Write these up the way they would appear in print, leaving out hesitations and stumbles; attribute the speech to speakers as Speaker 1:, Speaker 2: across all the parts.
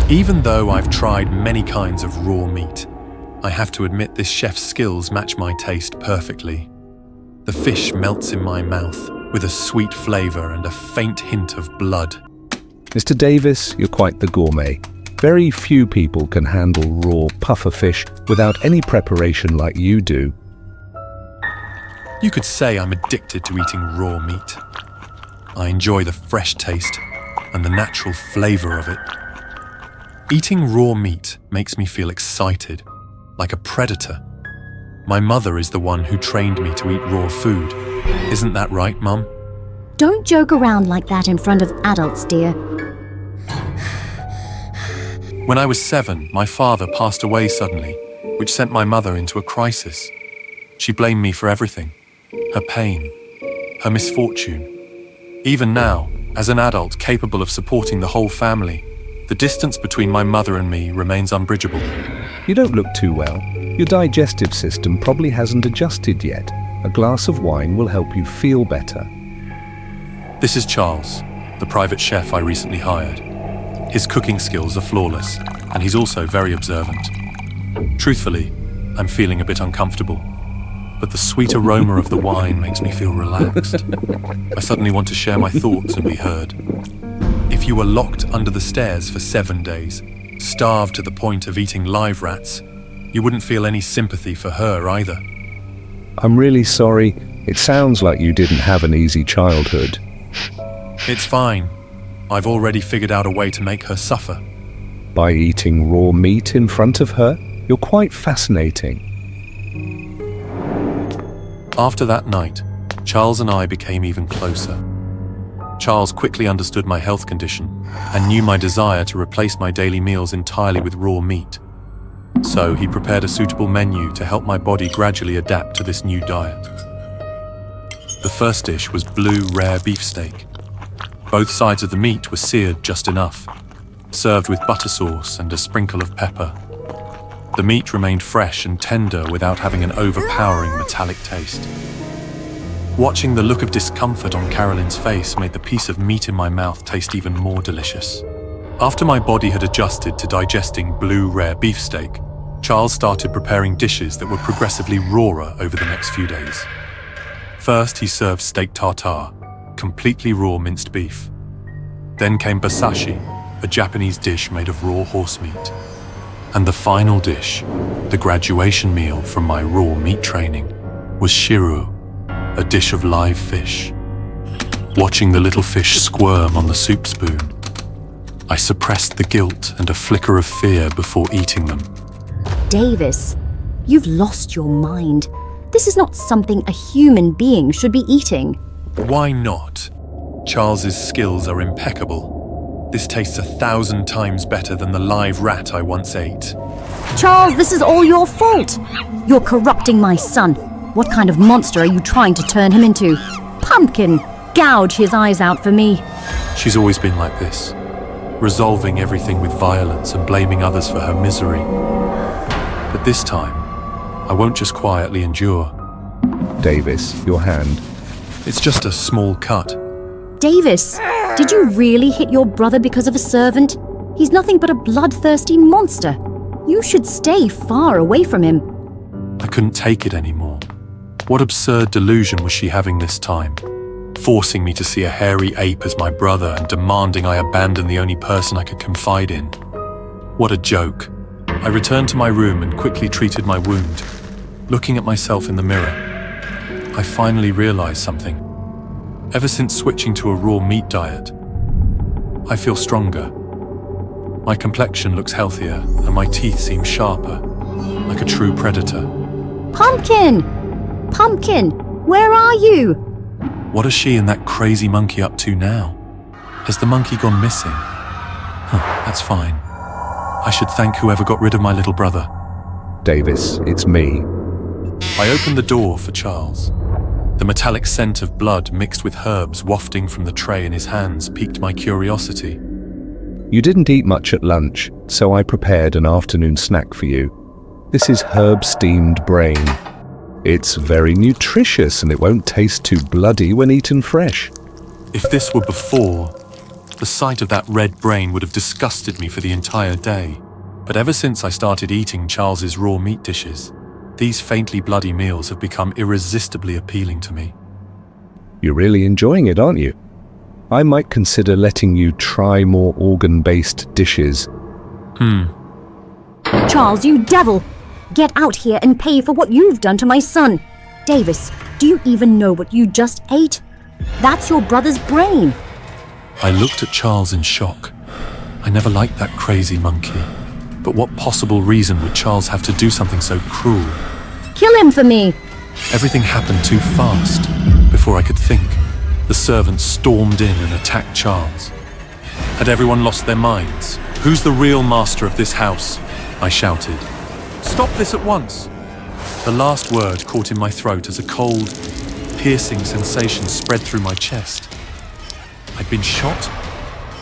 Speaker 1: Even though I've tried many kinds of raw meat, I have to admit this chef's skills match my taste perfectly. The fish melts in my mouth with a sweet flavor and a faint hint of blood.
Speaker 2: Mr. Davis, you're quite the gourmet. Very few people can handle raw puffer fish without any preparation like you do.
Speaker 1: You could say I'm addicted to eating raw meat. I enjoy the fresh taste and the natural flavor of it. Eating raw meat makes me feel excited, like a predator. My mother is the one who trained me to eat raw food. Isn't that right, Mum?
Speaker 3: Don't joke around like that in front of adults, dear.
Speaker 1: When I was 7, my father passed away suddenly, which sent my mother into a crisis. She blamed me for everything. Her pain, her misfortune. Even now, as an adult capable of supporting the whole family, the distance between my mother and me remains unbridgeable.
Speaker 2: You don't look too well. Your digestive system probably hasn't adjusted yet. A glass of wine will help you feel better.
Speaker 1: This is Charles, the private chef I recently hired. His cooking skills are flawless, and he's also very observant. Truthfully, I'm feeling a bit uncomfortable, but the sweet aroma of the wine makes me feel relaxed. I suddenly want to share my thoughts and be heard. If you were locked under the stairs for 7 days, starved to the point of eating live rats, you wouldn't feel any sympathy for her either.
Speaker 2: I'm really sorry. It sounds like you didn't have an easy childhood.
Speaker 1: It's fine. I've already figured out a way to make her suffer.
Speaker 2: By eating raw meat in front of her? You're quite fascinating.
Speaker 1: After that night, Charles and I became even closer. Charles quickly understood my health condition and knew my desire to replace my daily meals entirely with raw meat. So he prepared a suitable menu to help my body gradually adapt to this new diet. The first dish was blue rare beefsteak. Both sides of the meat were seared just enough, served with butter sauce and a sprinkle of pepper. The meat remained fresh and tender without having an overpowering metallic taste. Watching the look of discomfort on Carolyn's face made the piece of meat in my mouth taste even more delicious. After my body had adjusted to digesting blue rare beefsteak, Charles started preparing dishes that were progressively rawer over the next few days. First, he served steak tartare, completely raw minced beef. Then came basashi, a Japanese dish made of raw horse meat. And the final dish, the graduation meal from my raw meat training, was shiru, a dish of live fish. Watching the little fish squirm on the soup spoon, I suppressed the guilt and a flicker of fear before eating them.
Speaker 3: Davis, you've lost your mind. This is not something a human being should be eating.
Speaker 1: Why not? Charles's skills are impeccable. This tastes 1,000 times better than the live rat I once ate.
Speaker 3: Charles, this is all your fault. You're corrupting my son. What kind of monster are you trying to turn him into? Pumpkin, gouge his eyes out for me.
Speaker 1: She's always been like this, resolving everything with violence and blaming others for her misery. But this time, I won't just quietly endure.
Speaker 2: Davis, your hand.
Speaker 1: It's just a small cut.
Speaker 3: Davis, did you really hit your brother because of a servant? He's nothing but a bloodthirsty monster. You should stay far away from him.
Speaker 1: I couldn't take it anymore. What absurd delusion was she having this time? Forcing me to see a hairy ape as my brother and demanding I abandon the only person I could confide in. What a joke. I returned to my room and quickly treated my wound. Looking at myself in the mirror, I finally realized something. Ever since switching to a raw meat diet, I feel stronger. My complexion looks healthier and my teeth seem sharper, like a true predator.
Speaker 3: Pumpkin! Pumpkin, where are you?
Speaker 1: What is she and that crazy monkey up to now? Has the monkey gone missing? That's fine. I should thank whoever got rid of my little brother.
Speaker 2: Davis, it's me.
Speaker 1: I opened the door for Charles. The metallic scent of blood mixed with herbs wafting from the tray in his hands piqued my curiosity.
Speaker 2: You didn't eat much at lunch, so I prepared an afternoon snack for you. This is herb-steamed brain. It's very nutritious and it won't taste too bloody when eaten fresh.
Speaker 1: If this were before, The sight of that red brain would have disgusted me for the entire day. But ever since I started eating Charles's raw meat dishes, these faintly bloody meals have become irresistibly appealing to me.
Speaker 2: You're really enjoying it, aren't you? I might consider letting you try more organ-based dishes.
Speaker 3: Charles, you devil! Get out here and pay for what you've done to my son. Davis, do you even know what you just ate? That's your brother's brain.
Speaker 1: I looked at Charles in shock. I never liked that crazy monkey. But what possible reason would Charles have to do something so cruel?
Speaker 3: Kill him for me.
Speaker 1: Everything happened too fast. Before I could think, the servants stormed in and attacked Charles. Had everyone lost their minds? Who's the real master of this house? I shouted. Stop this at once! The last word caught in my throat as a cold, piercing sensation spread through my chest. I'd been shot?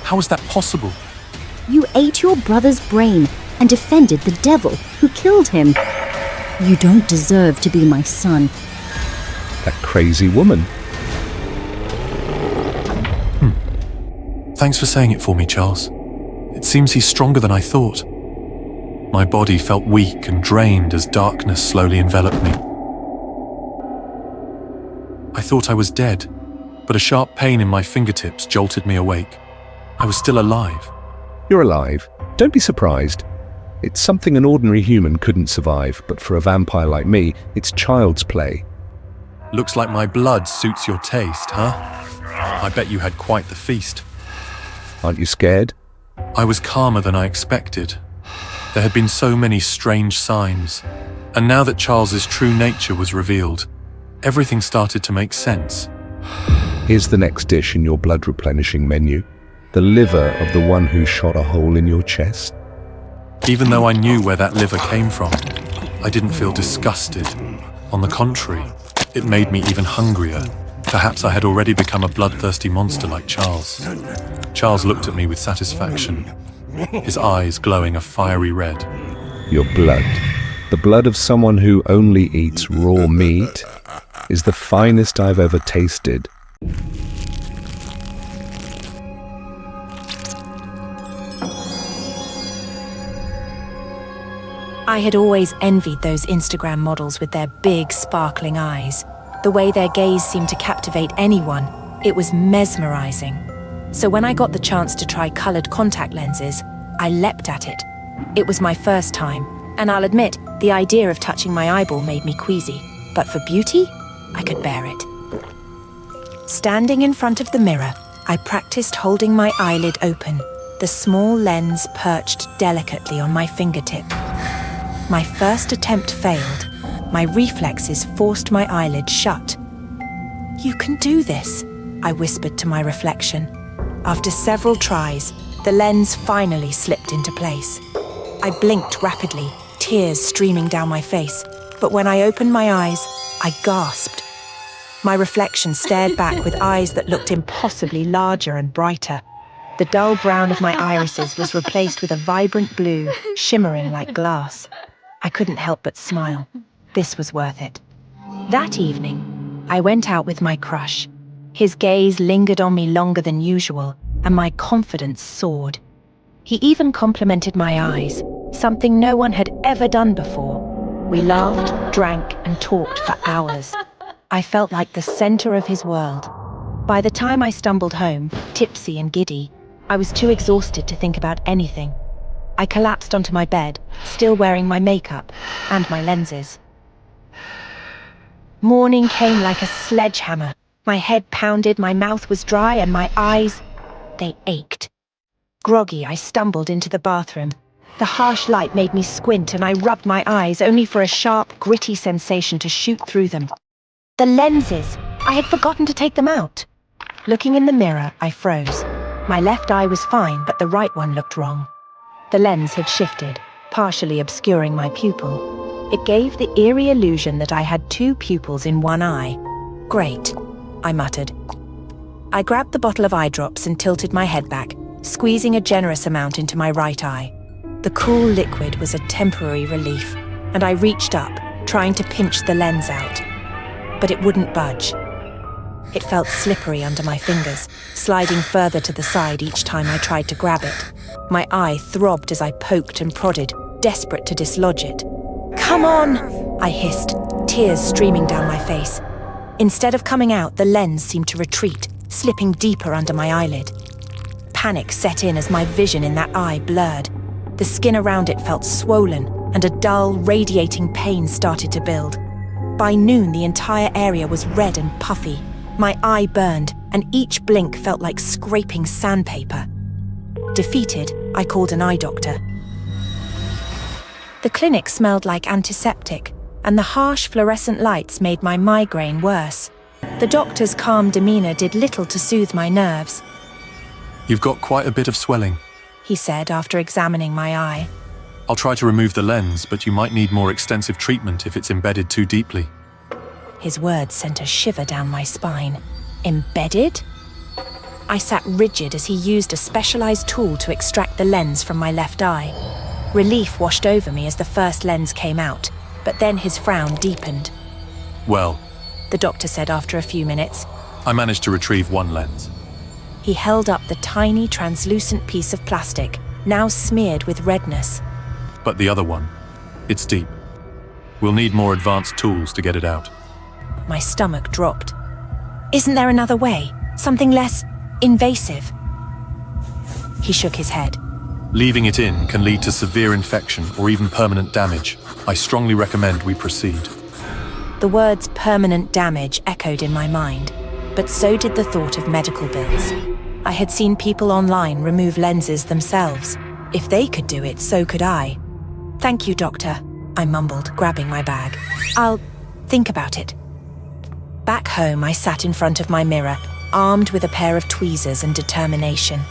Speaker 1: How was that possible?
Speaker 3: You ate your brother's brain and defended the devil who killed him. You don't deserve to be my son.
Speaker 2: That crazy woman.
Speaker 1: Thanks for saying it for me, Charles. It seems he's stronger than I thought. My body felt weak and drained as darkness slowly enveloped me. I thought I was dead, but a sharp pain in my fingertips jolted me awake. I was still alive.
Speaker 2: You're alive. Don't be surprised. It's something an ordinary human couldn't survive, but for a vampire like me, it's child's play.
Speaker 1: Looks like my blood suits your taste, huh? I bet you had quite the feast.
Speaker 2: Aren't you scared?
Speaker 1: I was calmer than I expected. There had been so many strange signs, and now that Charles's true nature was revealed, everything started to make sense.
Speaker 2: Here's the next dish in your blood replenishing menu. The liver of the one who shot a hole in your chest.
Speaker 1: Even though I knew where that liver came from, I didn't feel disgusted. On the contrary, it made me even hungrier. Perhaps I had already become a bloodthirsty monster like Charles. Charles looked at me with satisfaction, his eyes glowing a fiery red.
Speaker 2: Your blood, the blood of someone who only eats raw meat, is the finest I've ever tasted.
Speaker 4: I had always envied those Instagram models with their big, sparkling eyes. The way their gaze seemed to captivate anyone, it was mesmerizing. So when I got the chance to try colored contact lenses, I leapt at it. It was my first time, and I'll admit, the idea of touching my eyeball made me queasy. But for beauty, I could bear it. Standing in front of the mirror, I practiced holding my eyelid open, the small lens perched delicately on my fingertip. My first attempt failed. My reflexes forced my eyelid shut. "You can do this," I whispered to my reflection. After several tries, the lens finally slipped into place. I blinked rapidly, tears streaming down my face, but when I opened my eyes, I gasped. My reflection stared back with eyes that looked impossibly larger and brighter. The dull brown of my irises was replaced with a vibrant blue, shimmering like glass. I couldn't help but smile. This was worth it. That evening, I went out with my crush. His gaze lingered on me longer than usual, and my confidence soared. He even complimented my eyes, something no one had ever done before. We laughed, drank, and talked for hours. I felt like the center of his world. By the time I stumbled home, tipsy and giddy, I was too exhausted to think about anything. I collapsed onto my bed, still wearing my makeup and my lenses. Morning came like a sledgehammer. My head pounded, my mouth was dry, and my eyes, they ached. Groggy, I stumbled into the bathroom. The harsh light made me squint, and I rubbed my eyes, only for a sharp, gritty sensation to shoot through them. The lenses! I had forgotten to take them out. Looking in the mirror, I froze. My left eye was fine, but the right one looked wrong. The lens had shifted, partially obscuring my pupil. It gave the eerie illusion that I had two pupils in one eye. "Great," I muttered. I grabbed the bottle of eye drops and tilted my head back, squeezing a generous amount into my right eye. The cool liquid was a temporary relief, and I reached up, trying to pinch the lens out. But it wouldn't budge. It felt slippery under my fingers, sliding further to the side each time I tried to grab it. My eye throbbed as I poked and prodded, desperate to dislodge it. "Come on!" I hissed, tears streaming down my face. Instead of coming out, the lens seemed to retreat, slipping deeper under my eyelid. Panic set in as my vision in that eye blurred. The skin around it felt swollen, and a dull, radiating pain started to build. By noon, the entire area was red and puffy. My eye burned, and each blink felt like scraping sandpaper. Defeated, I called an eye doctor. The clinic smelled like antiseptic, and the harsh fluorescent lights made my migraine worse. The doctor's calm demeanor did little to soothe my nerves.
Speaker 1: You've got quite a bit of swelling.
Speaker 4: He said after examining my eye.
Speaker 1: I'll try to remove the lens, but you might need more extensive treatment if it's embedded too deeply.
Speaker 4: His words sent a shiver down my spine. Embedded? I sat rigid as he used a specialized tool to extract the lens from my left eye. Relief washed over me as the first lens came out, but then his frown deepened.
Speaker 1: Well,
Speaker 4: The doctor said after a few minutes.
Speaker 1: I managed to retrieve one lens.
Speaker 4: He held up the tiny translucent piece of plastic, now smeared with redness.
Speaker 1: But the other one, it's deep. We'll need more advanced tools to get it out.
Speaker 4: My stomach dropped. Isn't there another way? Something less invasive? He shook his head.
Speaker 1: Leaving it in can lead to severe infection or even permanent damage. I strongly recommend we proceed.
Speaker 4: The words permanent damage echoed in my mind, but so did the thought of medical bills. I had seen people online remove lenses themselves. If they could do it, so could I. "Thank you, doctor," I mumbled, grabbing my bag. "I'll think about it." Back home, I sat in front of my mirror, armed with a pair of tweezers and determination.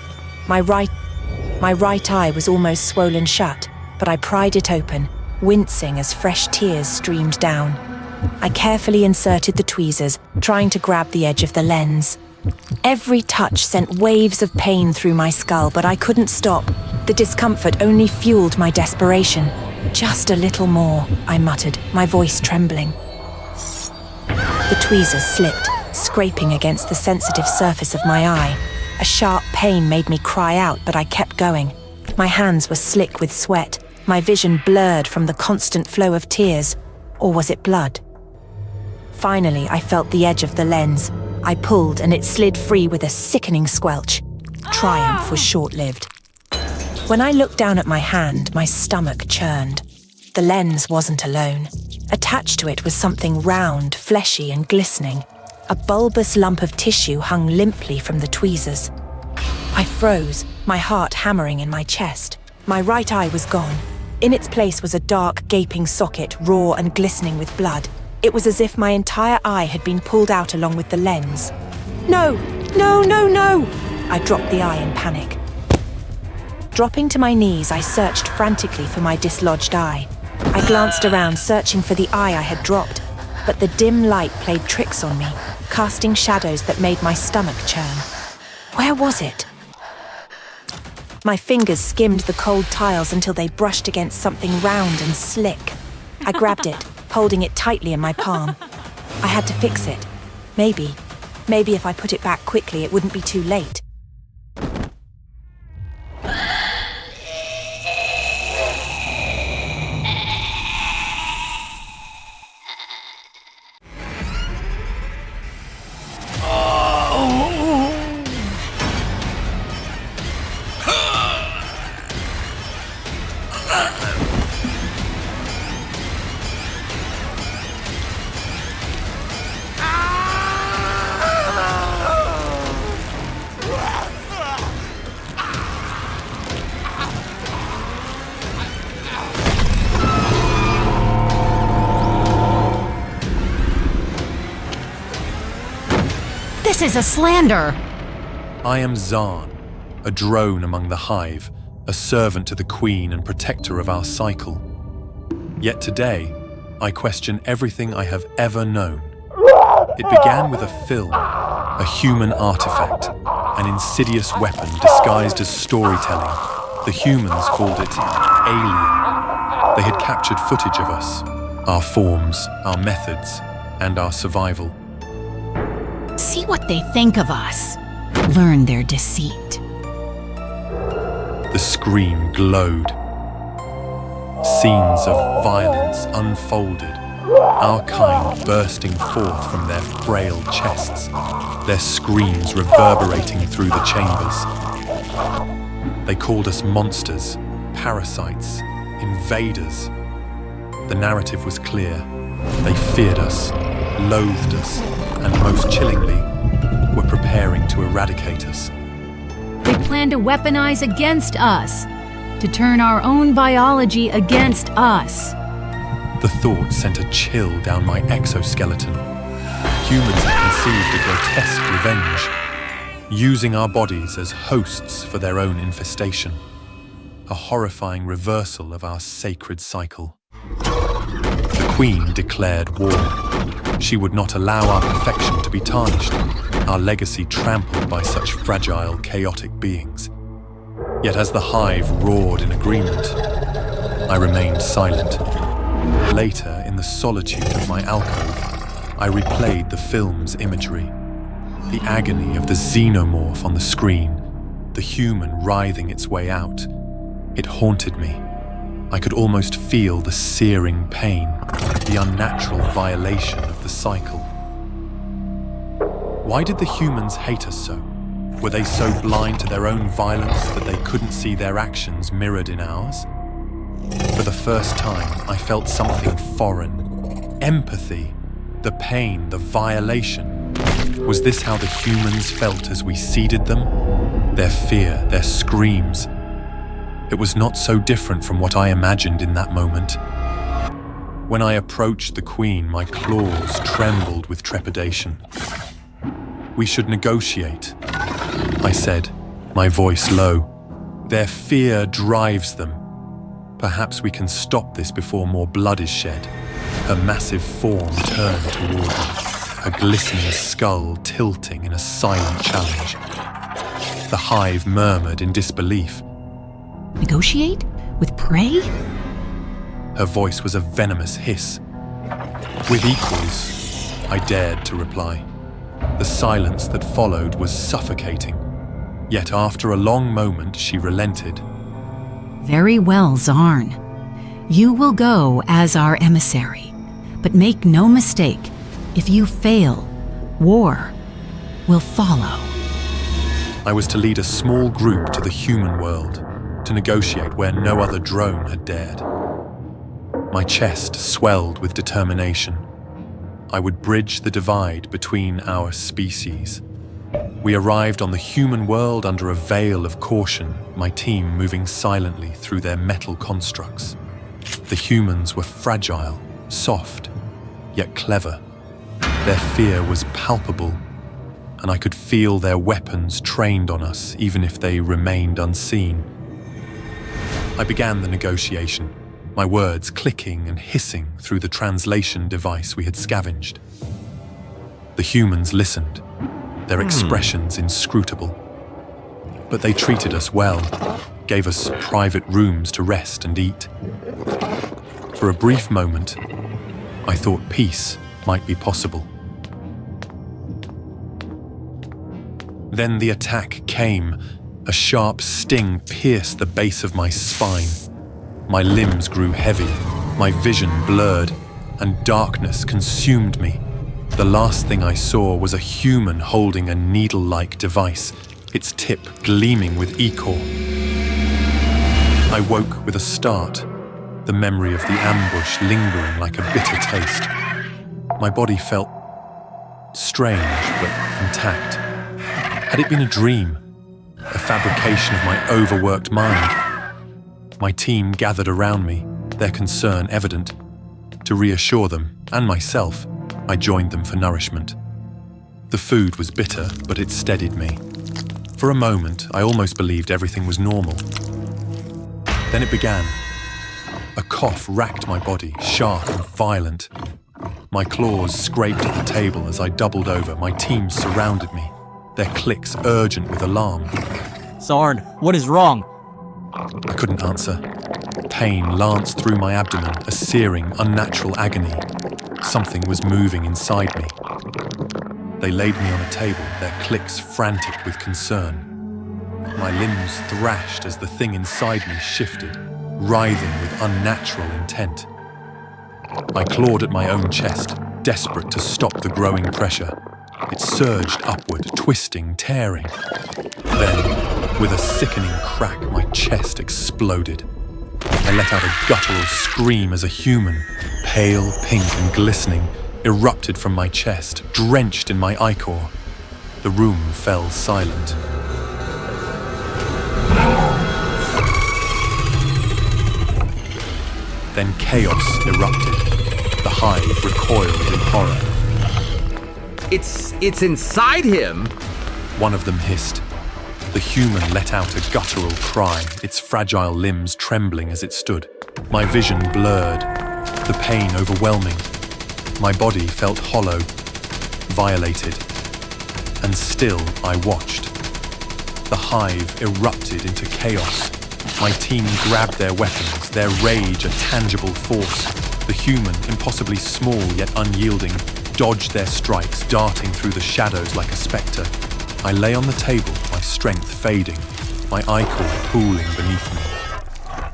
Speaker 4: My right eye was almost swollen shut, but I pried it open, wincing as fresh tears streamed down. I carefully inserted the tweezers, trying to grab the edge of the lens. Every touch sent waves of pain through my skull, but I couldn't stop. The discomfort only fueled my desperation. "Just a little more," I muttered, my voice trembling. The tweezers slipped, scraping against the sensitive surface of my eye. A sharp pain made me cry out, but I kept going. My hands were slick with sweat, my vision blurred from the constant flow of tears. Or was it blood? Finally, I felt the edge of the lens. I pulled and it slid free with a sickening squelch. Triumph was short-lived. When I looked down at my hand, my stomach churned. The lens wasn't alone. Attached to it was something round, fleshy and glistening. A bulbous lump of tissue hung limply from the tweezers. I froze, my heart hammering in my chest. My right eye was gone. In its place was a dark, gaping socket, raw and glistening with blood. It was as if my entire eye had been pulled out along with the lens. "No! No, no, no!" I dropped the eye in panic. Dropping to my knees, I searched frantically for my dislodged eye. I glanced around, searching for the eye I had dropped, but the dim light played tricks on me, casting shadows that made my stomach churn. Where was it? My fingers skimmed the cold tiles until they brushed against something round and slick. I grabbed it, holding it tightly in my palm. I had to fix it. Maybe if I put it back quickly, it wouldn't be too late.
Speaker 3: This is a slander!
Speaker 1: I am Zahn, a drone among the hive, a servant to the queen and protector of our cycle. Yet today, I question everything I have ever known. It began with a film, a human artifact, an insidious weapon disguised as storytelling. The humans called it alien. They had captured footage of us, our forms, our methods, and our survival.
Speaker 4: See
Speaker 5: what they think of us. Learn their deceit.
Speaker 1: The screen glowed. Scenes of violence unfolded, our kind bursting forth from their frail chests, their screams reverberating through the chambers. They called us monsters, parasites, invaders. The narrative was clear. They feared us, loathed us, and most chillingly, were preparing to eradicate us.
Speaker 6: They plan to weaponize against us, to turn our own biology against us.
Speaker 1: The thought sent a chill down my exoskeleton. Humans had conceived a grotesque revenge, using our bodies as hosts for their own infestation. A horrifying reversal of our sacred cycle. The Queen declared war. She would not allow our perfection to be tarnished, our legacy trampled by such fragile, chaotic beings. Yet as the hive roared in agreement, I remained silent. Later, in the solitude of my alcove, I replayed the film's imagery. The agony of the xenomorph on the screen, the human writhing its way out. It haunted me. I could almost feel the searing pain, the unnatural violation of the cycle. Why did the humans hate us so? Were they so blind to their own violence that they couldn't see their actions mirrored in ours? For the first time, I felt something foreign. Empathy, the pain, the violation. Was this how the humans felt as we seeded them? Their fear, their screams. It was not so different from what I imagined in that moment. When I approached the Queen, my claws trembled with trepidation. "We should negotiate," I said, my voice low. "Their fear drives them. Perhaps we can stop this before more blood is shed." Her massive form turned toward me, her glistening skull tilting in a silent challenge. The hive murmured in disbelief.
Speaker 5: Negotiate? With prey?
Speaker 1: Her voice was a venomous hiss. "With equals," I dared to reply. The silence that followed was suffocating. Yet after a long moment, she relented.
Speaker 5: Very well, Zarn. You will go as our emissary. But make no mistake, if you fail, war will follow.
Speaker 1: I was to lead a small group to the human world, to negotiate where no other drone had dared. My chest swelled with determination. I would bridge the divide between our species. We arrived on the human world under a veil of caution, my team moving silently through their metal constructs. The humans were fragile, soft, yet clever. Their fear was palpable, and I could feel their weapons trained on us even if they remained unseen. I began the negotiation, my words clicking and hissing through the translation device we had scavenged. The humans listened, their expressions inscrutable. But they treated us well, gave us private rooms to rest and eat. For a brief moment, I thought peace might be possible. Then the attack came. A sharp sting pierced the base of my spine. My limbs grew heavy, my vision blurred, and darkness consumed me. The last thing I saw was a human holding a needle-like device, its tip gleaming with ichor. I woke with a start, the memory of the ambush lingering like a bitter taste. My body felt strange but intact. Had it been a dream? A fabrication of my overworked mind? My team gathered around me, their concern evident. To reassure them, and myself, I joined them for nourishment. The food was bitter, but it steadied me. For a moment, I almost believed everything was normal. Then it began. A cough racked my body, sharp and violent. My claws scraped at the table as I doubled over. My team surrounded me, their clicks urgent with alarm.
Speaker 7: Zarn, what is wrong?
Speaker 1: I couldn't answer. Pain lanced through my abdomen, a searing, unnatural agony. Something was moving inside me. They laid me on a table, their clicks frantic with concern. My limbs thrashed as the thing inside me shifted, writhing with unnatural intent. I clawed at my own chest, desperate to stop the growing pressure. It surged upward, twisting, tearing. Then, with a sickening crack, my chest exploded. I let out a guttural scream as a human, pale, pink and glistening, erupted from my chest, drenched in my ichor. The room fell silent. Then chaos erupted. The hive recoiled in horror.
Speaker 8: It's inside him!
Speaker 1: One of them hissed. The human let out a guttural cry, its fragile limbs trembling as it stood. My vision blurred, the pain overwhelming. My body felt hollow, violated. And still I watched. The hive erupted into chaos. My team grabbed their weapons, their rage a tangible force. The human, impossibly small yet unyielding, dodged their strikes, darting through the shadows like a spectre. I lay on the table, my strength fading, my ichor pooling beneath me.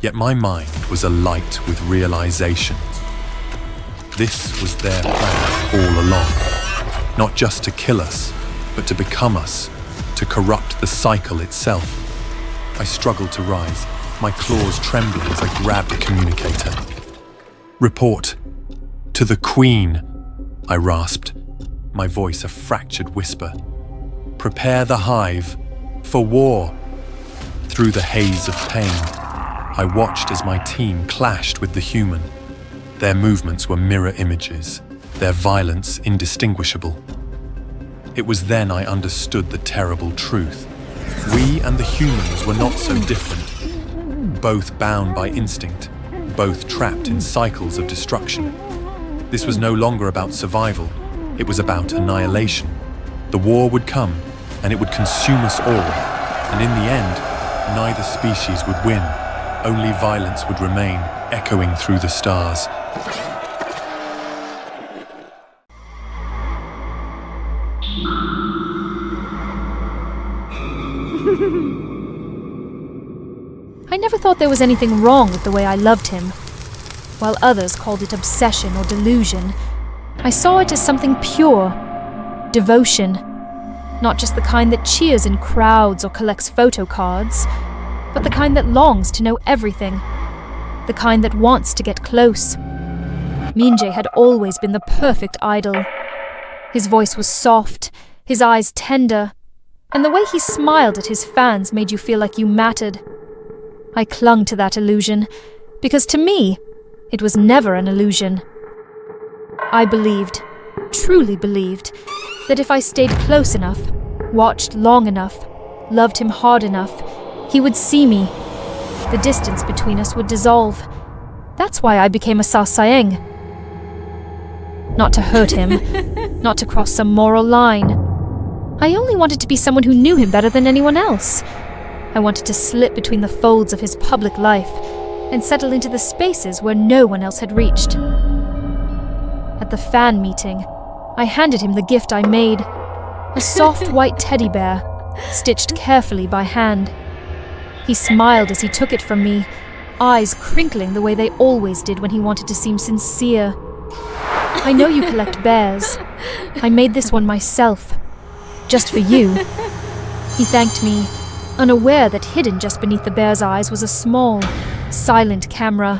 Speaker 1: Yet my mind was alight with realization. This was their plan all along. Not just to kill us, but to become us, to corrupt the cycle itself. I struggled to rise, my claws trembling as I grabbed a communicator. "Report. To the Queen," I rasped, my voice a fractured whisper. "Prepare the hive. For war." Through the haze of pain, I watched as my team clashed with the human. Their movements were mirror images, their violence indistinguishable. It was then I understood the terrible truth. We and the humans were not so different, both bound by instinct, both trapped in cycles of destruction. This was no longer about survival, it was about annihilation. The war would come, and it would consume us all, and in the end, neither species would win, only violence would remain, echoing through the stars.
Speaker 9: I never thought there was anything wrong with the way I loved him. While others called it obsession or delusion, I saw it as something pure, devotion. Not just the kind that cheers in crowds or collects photo cards, but the kind that longs to know everything, the kind that wants to get close. Minjae had always been the perfect idol. His voice was soft, his eyes tender, and the way he smiled at his fans made you feel like you mattered. I clung to that illusion, because to me, it was never an illusion. I believed, truly believed, that if I stayed close enough, watched long enough, loved him hard enough, he would see me. The distance between us would dissolve. That's why I became a Sasaeng. Not to hurt him, not to cross some moral line. I only wanted to be someone who knew him better than anyone else. I wanted to slip between the folds of his public life and settle into the spaces where no one else had reached. At the fan meeting, I handed him the gift I made, a soft white teddy bear, stitched carefully by hand. He smiled as he took it from me, eyes crinkling the way they always did when he wanted to seem sincere. I know you collect bears. I made this one myself, just for you. He thanked me, unaware that hidden just beneath the bear's eyes was a small, silent camera,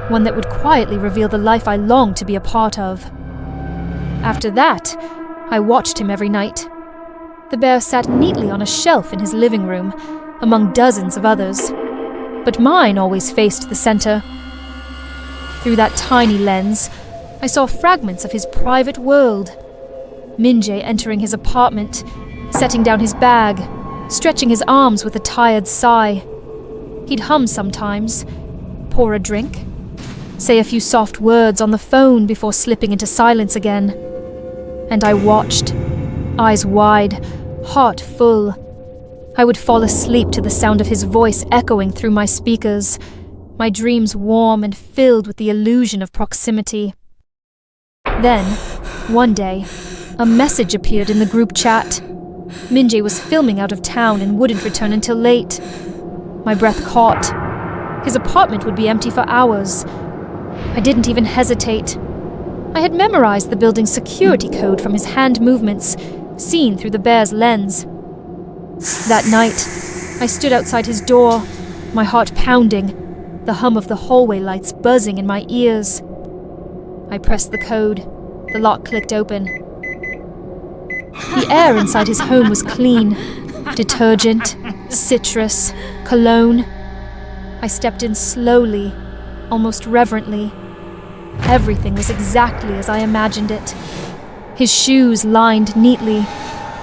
Speaker 9: one that would quietly reveal the life I longed to be a part of. After that, I watched him every night. The bear sat neatly on a shelf in his living room, among dozens of others, but mine always faced the center. Through that tiny lens, I saw fragments of his private world. Minjae entering his apartment, setting down his bag, stretching his arms with a tired sigh. He'd hum sometimes, pour a drink, say a few soft words on the phone before slipping into silence again. And I watched, eyes wide, heart full. I would fall asleep to the sound of his voice echoing through my speakers, my dreams warm and filled with the illusion of proximity. Then, one day, A message appeared in the group chat. Minjae was filming out of town and wouldn't return until late. My breath caught. His apartment would be empty for hours. I didn't even hesitate. I had memorized the building's security code from his hand movements, seen through the bear's lens. That night, I stood outside his door, my heart pounding, the hum of the hallway lights buzzing in my ears. I pressed the code. The lock clicked open. The air inside his home was clean. Detergent, citrus, cologne. I stepped in slowly, almost reverently. Everything was exactly as I imagined it. His shoes lined neatly,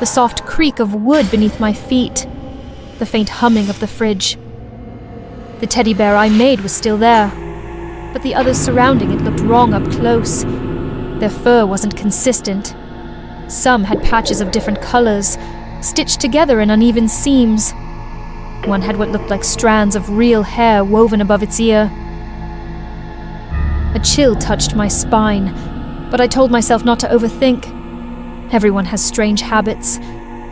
Speaker 9: the soft creak of wood beneath my feet, the faint humming of the fridge. The teddy bear I made was still there, but the others surrounding it looked wrong up close. Their fur wasn't consistent. Some had patches of different colors, stitched together in uneven seams. One had what looked like strands of real hair woven above its ear. A chill touched my spine, but I told myself not to overthink. Everyone has strange habits.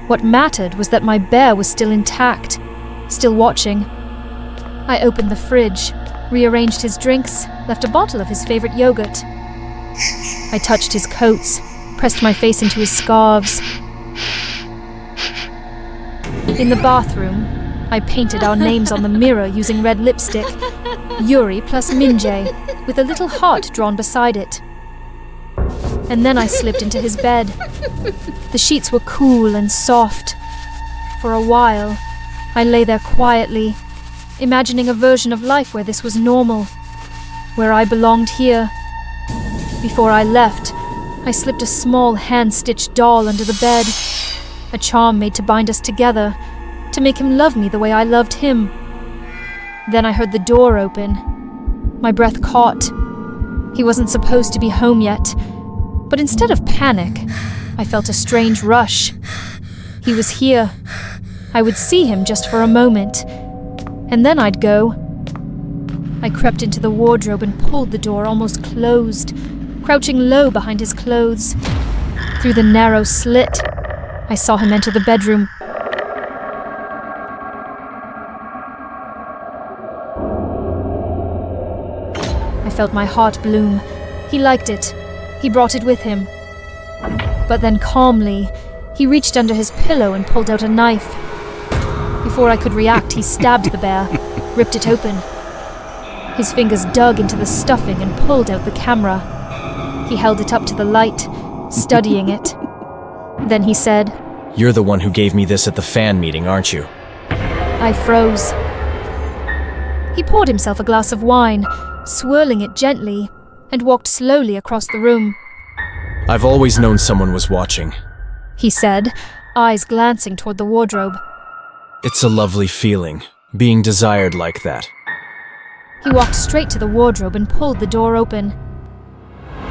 Speaker 9: What mattered was that my bear was still intact, still watching. I opened the fridge, rearranged his drinks, left a bottle of his favorite yogurt. I touched his coats, pressed my face into his scarves. In the bathroom, I painted our names on the mirror using red lipstick. Yuri plus Minjae, with a little heart drawn beside it. And then I slipped into his bed. The sheets were cool and soft. For a while, I lay there quietly, imagining a version of life where this was normal, where I belonged here. Before I left, I slipped a small hand-stitched doll under the bed, a charm made to bind us together, to make him love me the way I loved him. Then I heard the door open. My breath caught. He wasn't supposed to be home yet, but instead of panic, I felt a strange rush. He was here. I would see him just for a moment, and then I'd go. I crept into the wardrobe and pulled the door almost closed, crouching low behind his clothes. Through the narrow slit, I saw him enter the bedroom. I felt my heart bloom. He liked it. He brought it with him. But then calmly, he reached under his pillow and pulled out a knife. Before I could react, he stabbed the bear, ripped it open. His fingers dug into the stuffing and pulled out the camera. He held it up to the light, studying it. Then he said,
Speaker 8: "You're the one who gave me this at the fan meeting, aren't you?"
Speaker 9: I froze. He poured himself a glass of wine, swirling it gently, and walked slowly across the room.
Speaker 8: "I've always known someone was watching.
Speaker 9: He said, eyes glancing toward the wardrobe.
Speaker 8: It's a lovely feeling, being desired like that."
Speaker 9: He walked straight to the wardrobe and pulled the door open.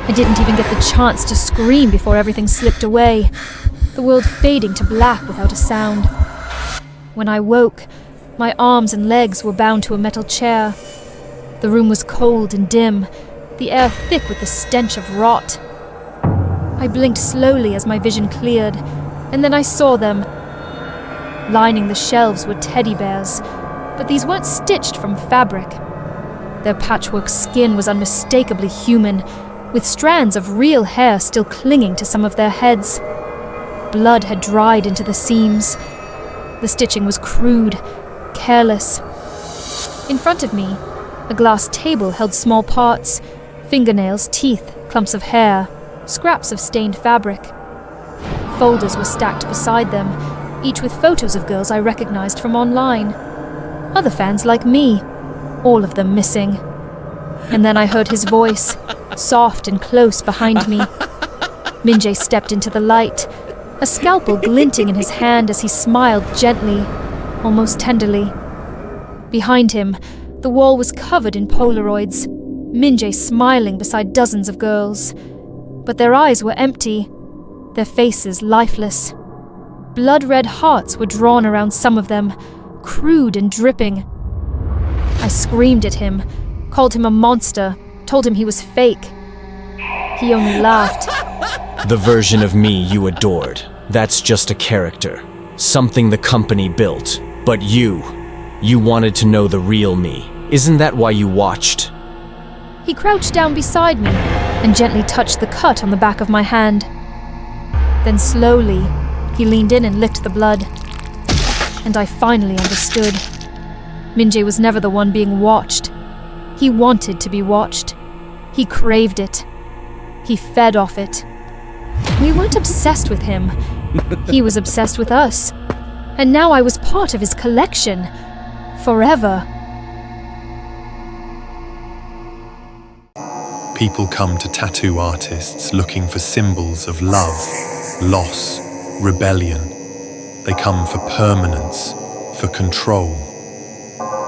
Speaker 9: I didn't even get the chance to scream before everything slipped away, the world fading to black without a sound. When I woke, my arms and legs were bound to a metal chair. The room was cold and dim, the air thick with the stench of rot. I blinked slowly as my vision cleared, and then I saw them. Lining the shelves were teddy bears, but these weren't stitched from fabric. Their patchwork skin was unmistakably human, with strands of real hair still clinging to some of their heads. Blood had dried into the seams. The stitching was crude, careless. In front of me, a glass table held small parts, fingernails, teeth, clumps of hair, scraps of stained fabric. Folders were stacked beside them, each with photos of girls I recognized from online. Other fans like me, all of them missing. And then I heard his voice, soft and close behind me. Minjae stepped into the light, a scalpel glinting in his hand as he smiled gently, almost tenderly. Behind him, the wall was covered in Polaroids, Minjae smiling beside dozens of girls. But their eyes were empty, their faces lifeless. Blood-red hearts were drawn around some of them, crude and dripping. I screamed at him, called him a monster, told him he was fake. He only laughed.
Speaker 8: The version of me you adored. That's just a character. Something the company built. But you wanted to know the real me. Isn't that why you watched?
Speaker 9: He crouched down beside me and gently touched the cut on the back of my hand. Then slowly, he leaned in and licked the blood. And I finally understood. Minjae was never the one being watched. He wanted to be watched. He craved it. He fed off it. We weren't obsessed with him. He was obsessed with us. And now I was part of his collection. Forever.
Speaker 1: People come to tattoo artists looking for symbols of love, loss, rebellion. They come for permanence, for control.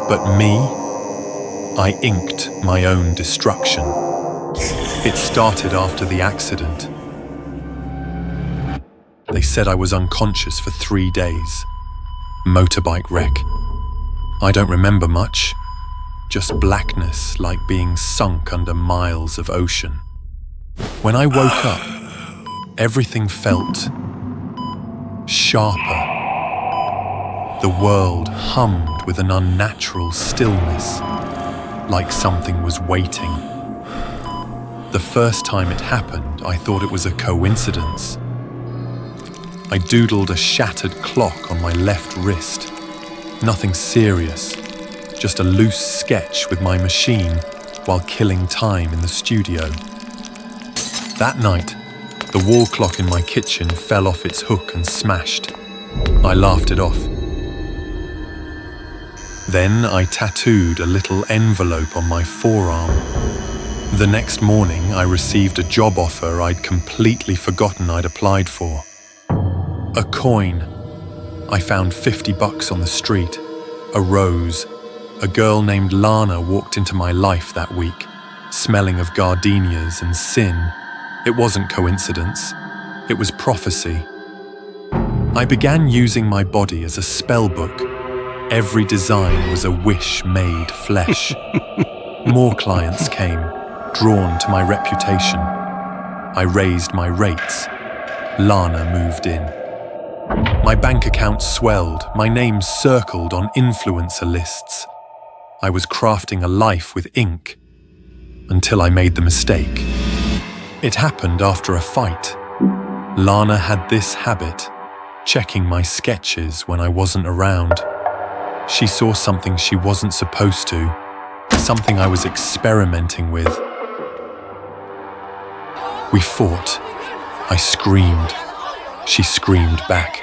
Speaker 1: But me, I inked my own destruction. It started after the accident. They said I was unconscious for 3 days. Motorbike wreck. I don't remember much. Just blackness like being sunk under miles of ocean. When I woke up, everything felt sharper. The world hummed with an unnatural stillness, like something was waiting. The first time it happened, I thought it was a coincidence. I doodled a shattered clock on my left wrist. Nothing serious, just a loose sketch with my machine while killing time in the studio. That night, the wall clock in my kitchen fell off its hook and smashed. I laughed it off. Then I tattooed a little envelope on my forearm. The next morning, I received a job offer I'd completely forgotten I'd applied for. A coin. I found $50 on the street. A rose. A girl named Lana walked into my life that week, smelling of gardenias and sin. It wasn't coincidence. It was prophecy. I began using my body as a spell book. Every design was a wish made flesh. More clients came, drawn to my reputation. I raised my rates. Lana moved in. My bank account swelled, my name circled on influencer lists. I was crafting a life with ink, until I made the mistake. It happened after a fight. Lana had this habit, checking my sketches when I wasn't around. She saw something she wasn't supposed to, something I was experimenting with. We fought. I screamed. She screamed back.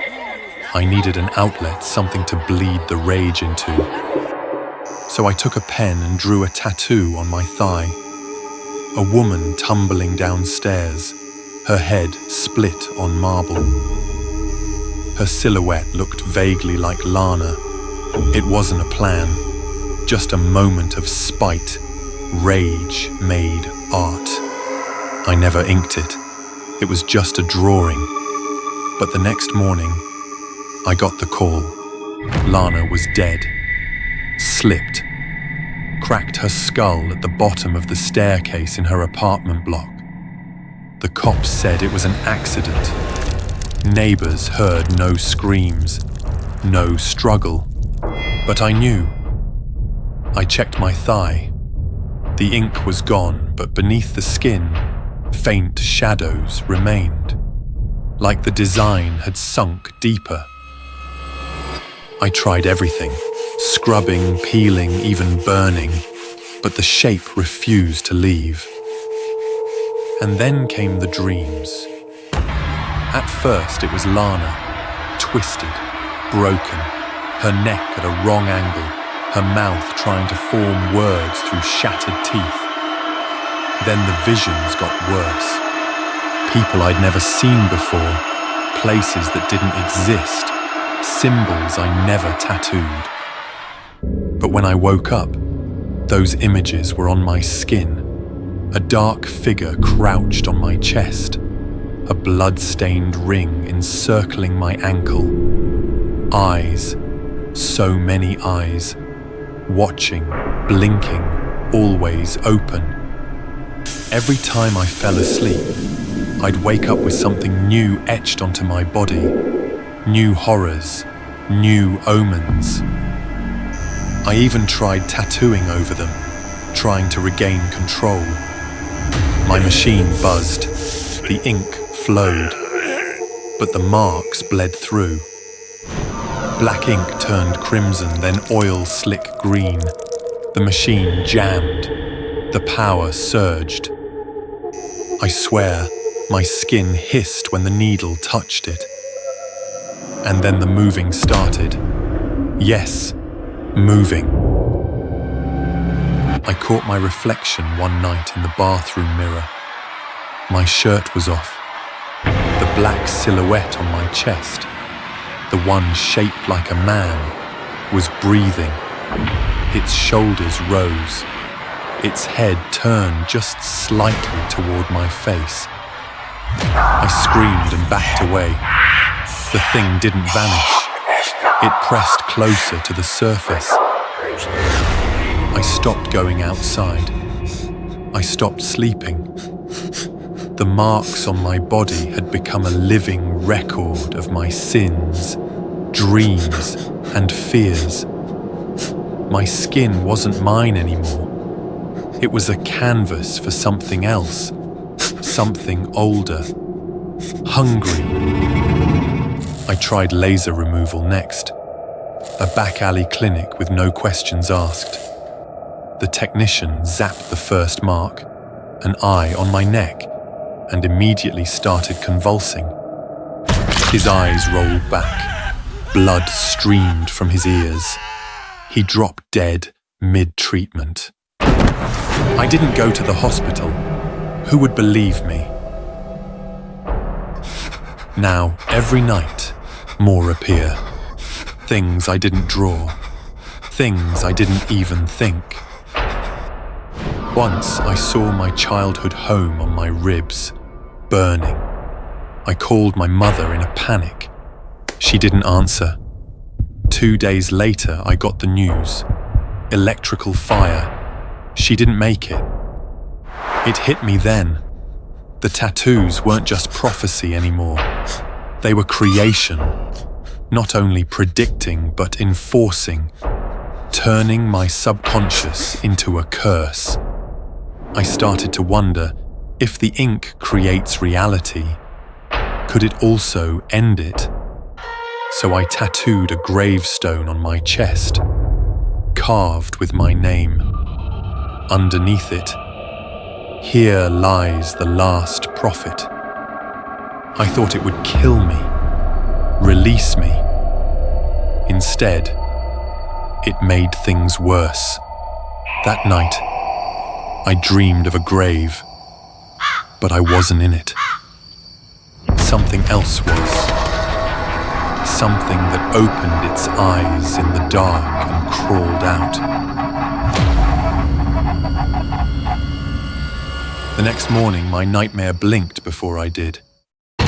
Speaker 1: I needed an outlet, something to bleed the rage into. So I took a pen and drew a tattoo on my thigh. A woman tumbling downstairs, her head split on marble. Her silhouette looked vaguely like Lana. It wasn't a plan, just a moment of spite. Rage made art. I never inked it. It was just a drawing. But the next morning, I got the call. Lana was dead. Slipped. Cracked her skull at the bottom of the staircase in her apartment block. The cops said it was an accident. Neighbors heard no screams, no struggle. But I knew. I checked my thigh. The ink was gone, but beneath the skin, faint shadows remained, like the design had sunk deeper. I tried everything, scrubbing, peeling, even burning, but the shape refused to leave. And then came the dreams. At first it was Lana, twisted, broken, her neck at a wrong angle, her mouth trying to form words through shattered teeth. Then the visions got worse. People I'd never seen before, places that didn't exist, symbols I never tattooed. But when I woke up, those images were on my skin. A dark figure crouched on my chest, a blood-stained ring encircling my ankle. Eyes, so many eyes, watching, blinking, always open. Every time I fell asleep, I'd wake up with something new etched onto my body. New horrors, new omens. I even tried tattooing over them, trying to regain control. My machine buzzed. The ink flowed, but the marks bled through. Black ink turned crimson, then oil slick green. The machine jammed. The power surged. I swear, my skin hissed when the needle touched it. And then the moving started. Yes, moving. I caught my reflection one night in the bathroom mirror. My shirt was off. The black silhouette on my chest, the one shaped like a man, was breathing. Its shoulders rose. Its head turned just slightly toward my face. I screamed and backed away. The thing didn't vanish. It pressed closer to the surface. I stopped going outside. I stopped sleeping. The marks on my body had become a living record of my sins, dreams, and fears. My skin wasn't mine anymore. It was a canvas for something else, something older, hungry. I tried laser removal next, a back alley clinic with no questions asked. The technician zapped the first mark, an eye on my neck, and immediately started convulsing. His eyes rolled back. Blood streamed from his ears. He dropped dead mid-treatment. I didn't go to the hospital. Who would believe me? Now, every night, more appear. Things I didn't draw. Things I didn't even think. Once I saw my childhood home on my ribs, burning. I called my mother in a panic. She didn't answer. 2 days later, I got the news. Electrical fire. She didn't make it. It hit me then. The tattoos weren't just prophecy anymore. They were creation, not only predicting but enforcing, turning my subconscious into a curse. I started to wonder, if the ink creates reality, could it also end it? So I tattooed a gravestone on my chest, carved with my name. Underneath it, "Here lies the last prophet." I thought it would kill me, release me. Instead, it made things worse. That night, I dreamed of a grave, but I wasn't in it. Something else was. Something that opened its eyes in the dark and crawled out. The next morning, my nightmare blinked before I did.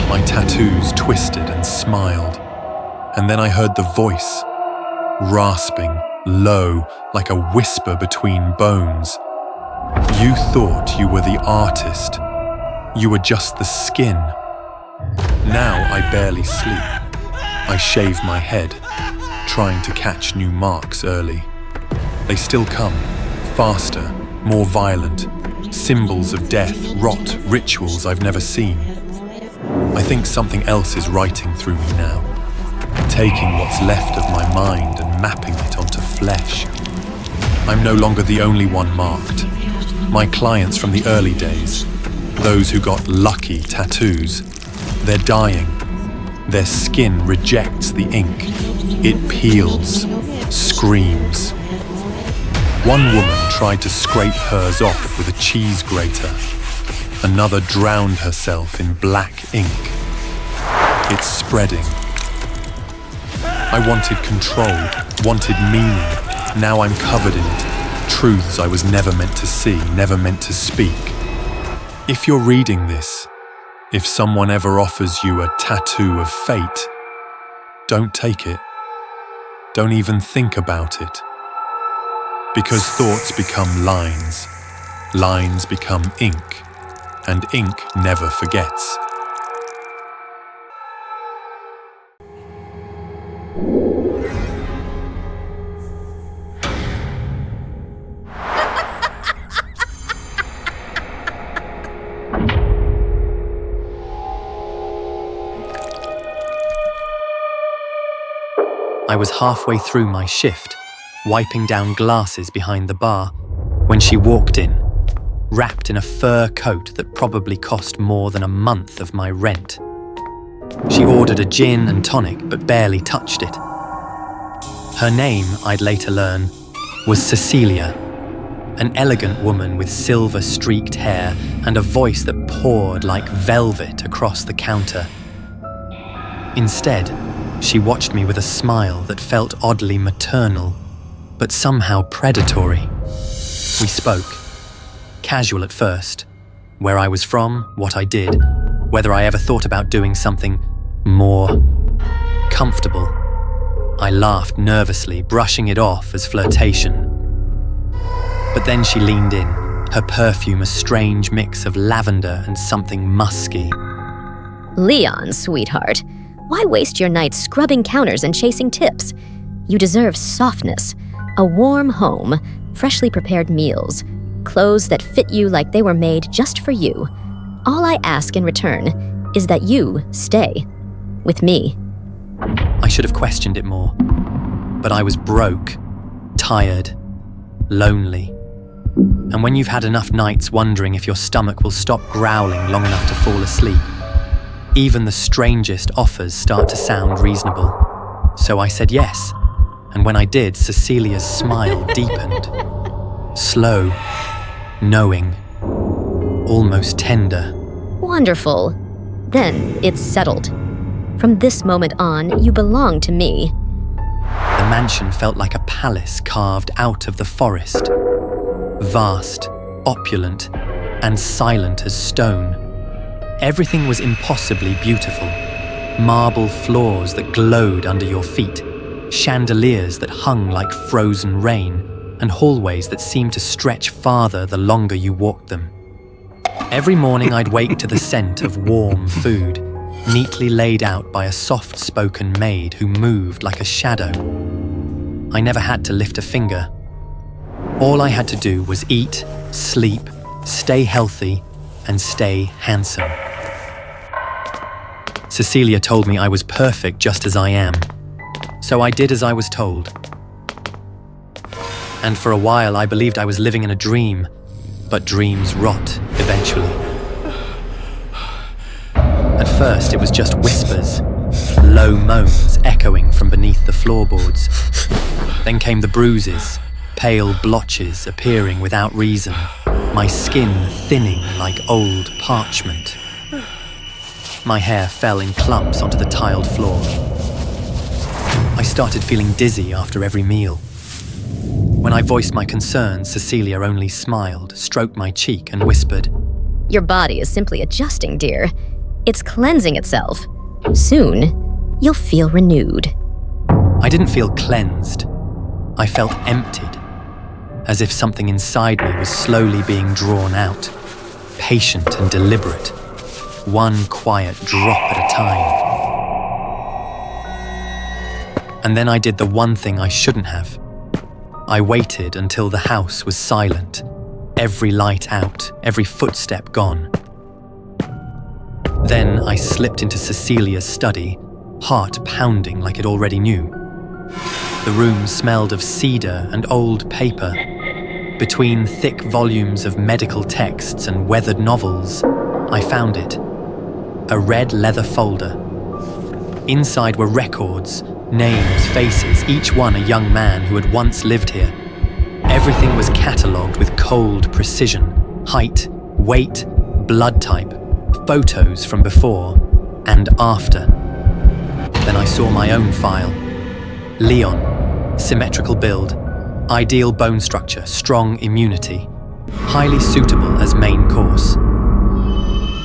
Speaker 1: My tattoos twisted and smiled. And then I heard the voice, rasping, low, like a whisper between bones. "You thought you were the artist. You were just the skin." Now I barely sleep. I shave my head, trying to catch new marks early. They still come, faster, more violent. Symbols of death, rot, rituals I've never seen. I think something else is writing through me now, taking what's left of my mind and mapping it onto flesh. I'm no longer the only one marked. My clients from the early days, those who got lucky tattoos, they're dying. Their skin rejects the ink. It peels, screams. One woman tried to scrape hers off with a cheese grater. Another drowned herself in black ink. It's spreading. I wanted control, wanted meaning. Now I'm covered in it. Truths I was never meant to see, never meant to speak. If you're reading this, if someone ever offers you a tattoo of fate, don't take it. Don't even think about it. Because thoughts become lines, lines become ink, and ink never forgets. I was halfway through my shift, wiping down glasses behind the bar, when she walked in, wrapped in a fur coat that probably cost more than a month of my rent. She ordered a gin and tonic but barely touched it. Her name, I'd later learn, was Cecilia, an elegant woman with silver-streaked hair and a voice that poured like velvet across the counter. Instead, she watched me with a smile that felt oddly maternal, but somehow predatory. We spoke, casual at first, where I was from, what I did, whether I ever thought about doing something more comfortable. I laughed nervously, brushing it off as flirtation. But then she leaned in, her perfume a strange mix of lavender and something musky.
Speaker 10: Leon, sweetheart, why waste your nights scrubbing counters and chasing tips? You deserve softness, a warm home, freshly prepared meals, clothes that fit you like they were made just for you. All I ask in return is that you stay with me.
Speaker 1: I should have questioned it more, but I was broke, tired, lonely. And when you've had enough nights wondering if your stomach will stop growling long enough to fall asleep, even the strangest offers start to sound reasonable. So I said yes, and when I did, Cecilia's smile deepened. Slow, knowing, almost tender.
Speaker 10: Wonderful. Then it's settled. From this moment on, you belong to me.
Speaker 1: The mansion felt like a palace carved out of the forest. Vast, opulent, and silent as stone. Everything was impossibly beautiful. Marble floors that glowed under your feet, chandeliers that hung like frozen rain, and hallways that seemed to stretch farther the longer you walked them. Every morning I'd wake to the scent of warm food, neatly laid out by a soft-spoken maid who moved like a shadow. I never had to lift a finger. All I had to do was eat, sleep, stay healthy, and stay handsome. Cecilia told me I was perfect just as I am, so I did as I was told. And for a while I believed I was living in a dream, but dreams rot eventually. At first it was just whispers, low moans echoing from beneath the floorboards. Then came the bruises, pale blotches appearing without reason, my skin thinning like old parchment. My hair fell in clumps onto the tiled floor. I started feeling dizzy after every meal. When I voiced my concerns, Cecilia only smiled, stroked my cheek, and whispered,
Speaker 10: Your body is simply adjusting, dear. It's cleansing itself. Soon, you'll feel renewed.
Speaker 1: I didn't feel cleansed. I felt emptied, as if something inside me was slowly being drawn out, patient and deliberate, one quiet drop at a time. And then I did the one thing I shouldn't have. I waited until the house was silent, every light out, every footstep gone. Then I slipped into Cecilia's study, heart pounding like it already knew. The room smelled of cedar and old paper. Between thick volumes of medical texts and weathered novels, I found it. A red leather folder. Inside were records, names, faces, each one a young man who had once lived here. Everything was catalogued with cold precision, height, weight, blood type, photos from before and after. Then I saw my own file. Leon, symmetrical build, ideal bone structure, strong immunity, highly suitable as main course.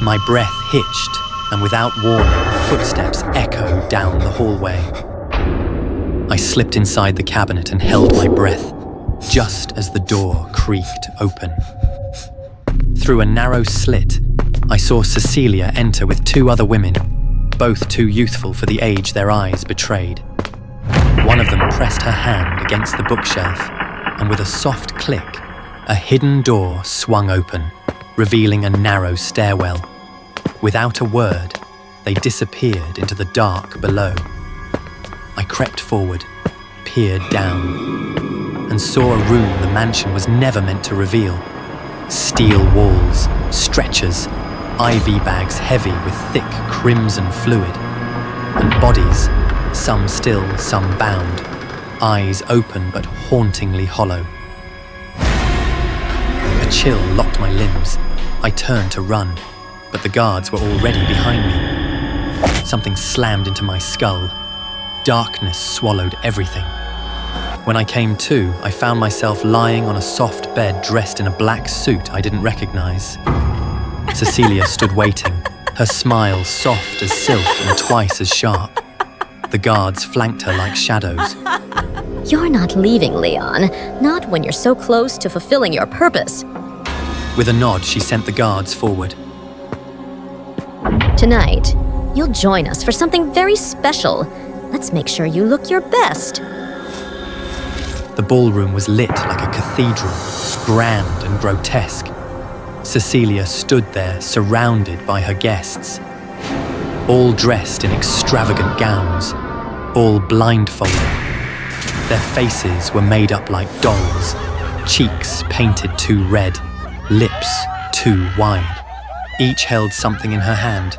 Speaker 1: My breath hitched, and without warning, footsteps echoed down the hallway. I slipped inside the cabinet and held my breath, just as the door creaked open. Through a narrow slit, I saw Cecilia enter with two other women, both too youthful for the age their eyes betrayed. One of them pressed her hand against the bookshelf, and with a soft click, a hidden door swung open, revealing a narrow stairwell. Without a word, they disappeared into the dark below. I crept forward,
Speaker 11: peered down and saw a room the mansion was never meant to reveal. Steel walls, stretchers, IV bags heavy with thick crimson fluid, and bodies, some still, some bound, eyes open but hauntingly hollow. A chill locked my limbs. I turned to run, but the guards were already behind me. Something slammed into my skull. Darkness swallowed everything. When I came to, I found myself lying on a soft bed dressed in a black suit I didn't recognize. Cecilia stood waiting, her smile soft as silk and twice as sharp. The guards flanked her like shadows.
Speaker 10: You're not leaving, Leon. Not when you're so close to fulfilling your purpose.
Speaker 11: With a nod, she sent the guards forward.
Speaker 10: Tonight, you'll join us for something very special. Let's make sure you look your best.
Speaker 11: The ballroom was lit like a cathedral, grand and grotesque. Cecilia stood there, surrounded by her guests, all dressed in extravagant gowns, all blindfolded. Their faces were made up like dolls, cheeks painted too red, lips too wide. Each held something in her hand: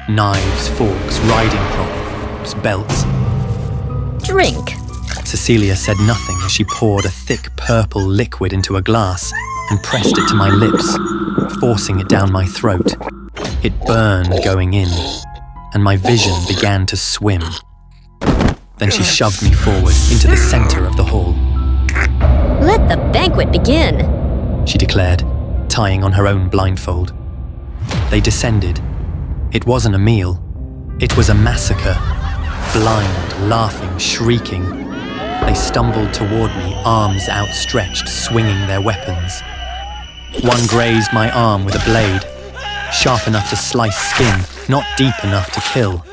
Speaker 11: knives, forks, riding crops, belts.
Speaker 10: Drink.
Speaker 11: Cecilia said nothing as she poured a thick purple liquid into a glass and pressed it to my lips, forcing it down my throat. It burned going in, and my vision began to swim. Then she shoved me forward into the center of the hall.
Speaker 10: Let the banquet begin,
Speaker 11: she declared, tying on her own blindfold. They descended. It wasn't a meal. It was a massacre. Blind, laughing, shrieking. They stumbled toward me, arms outstretched, swinging their weapons. One grazed my arm with a blade, sharp enough to slice skin, not deep enough to kill.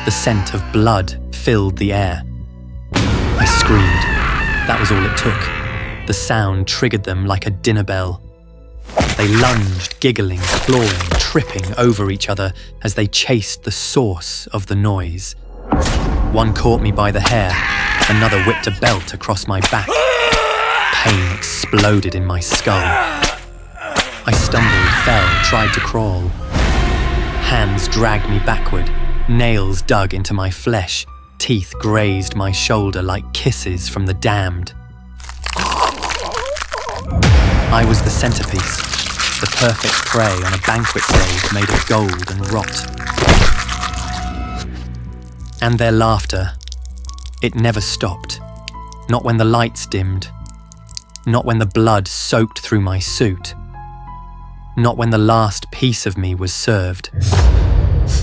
Speaker 11: The scent of blood filled the air. I screamed. That was all it took. The sound triggered them like a dinner bell. They lunged, giggling, clawing, tripping over each other as they chased the source of the noise. One caught me by the hair, another whipped a belt across my back. Pain exploded in my skull. I stumbled, fell, tried to crawl. Hands dragged me backward, nails dug into my flesh, teeth grazed my shoulder like kisses from the damned. I was the centerpiece, the perfect prey on a banquet stage made of gold and rot. And their laughter, it never stopped. Not when the lights dimmed. Not when the blood soaked through my suit. Not when the last piece of me was served.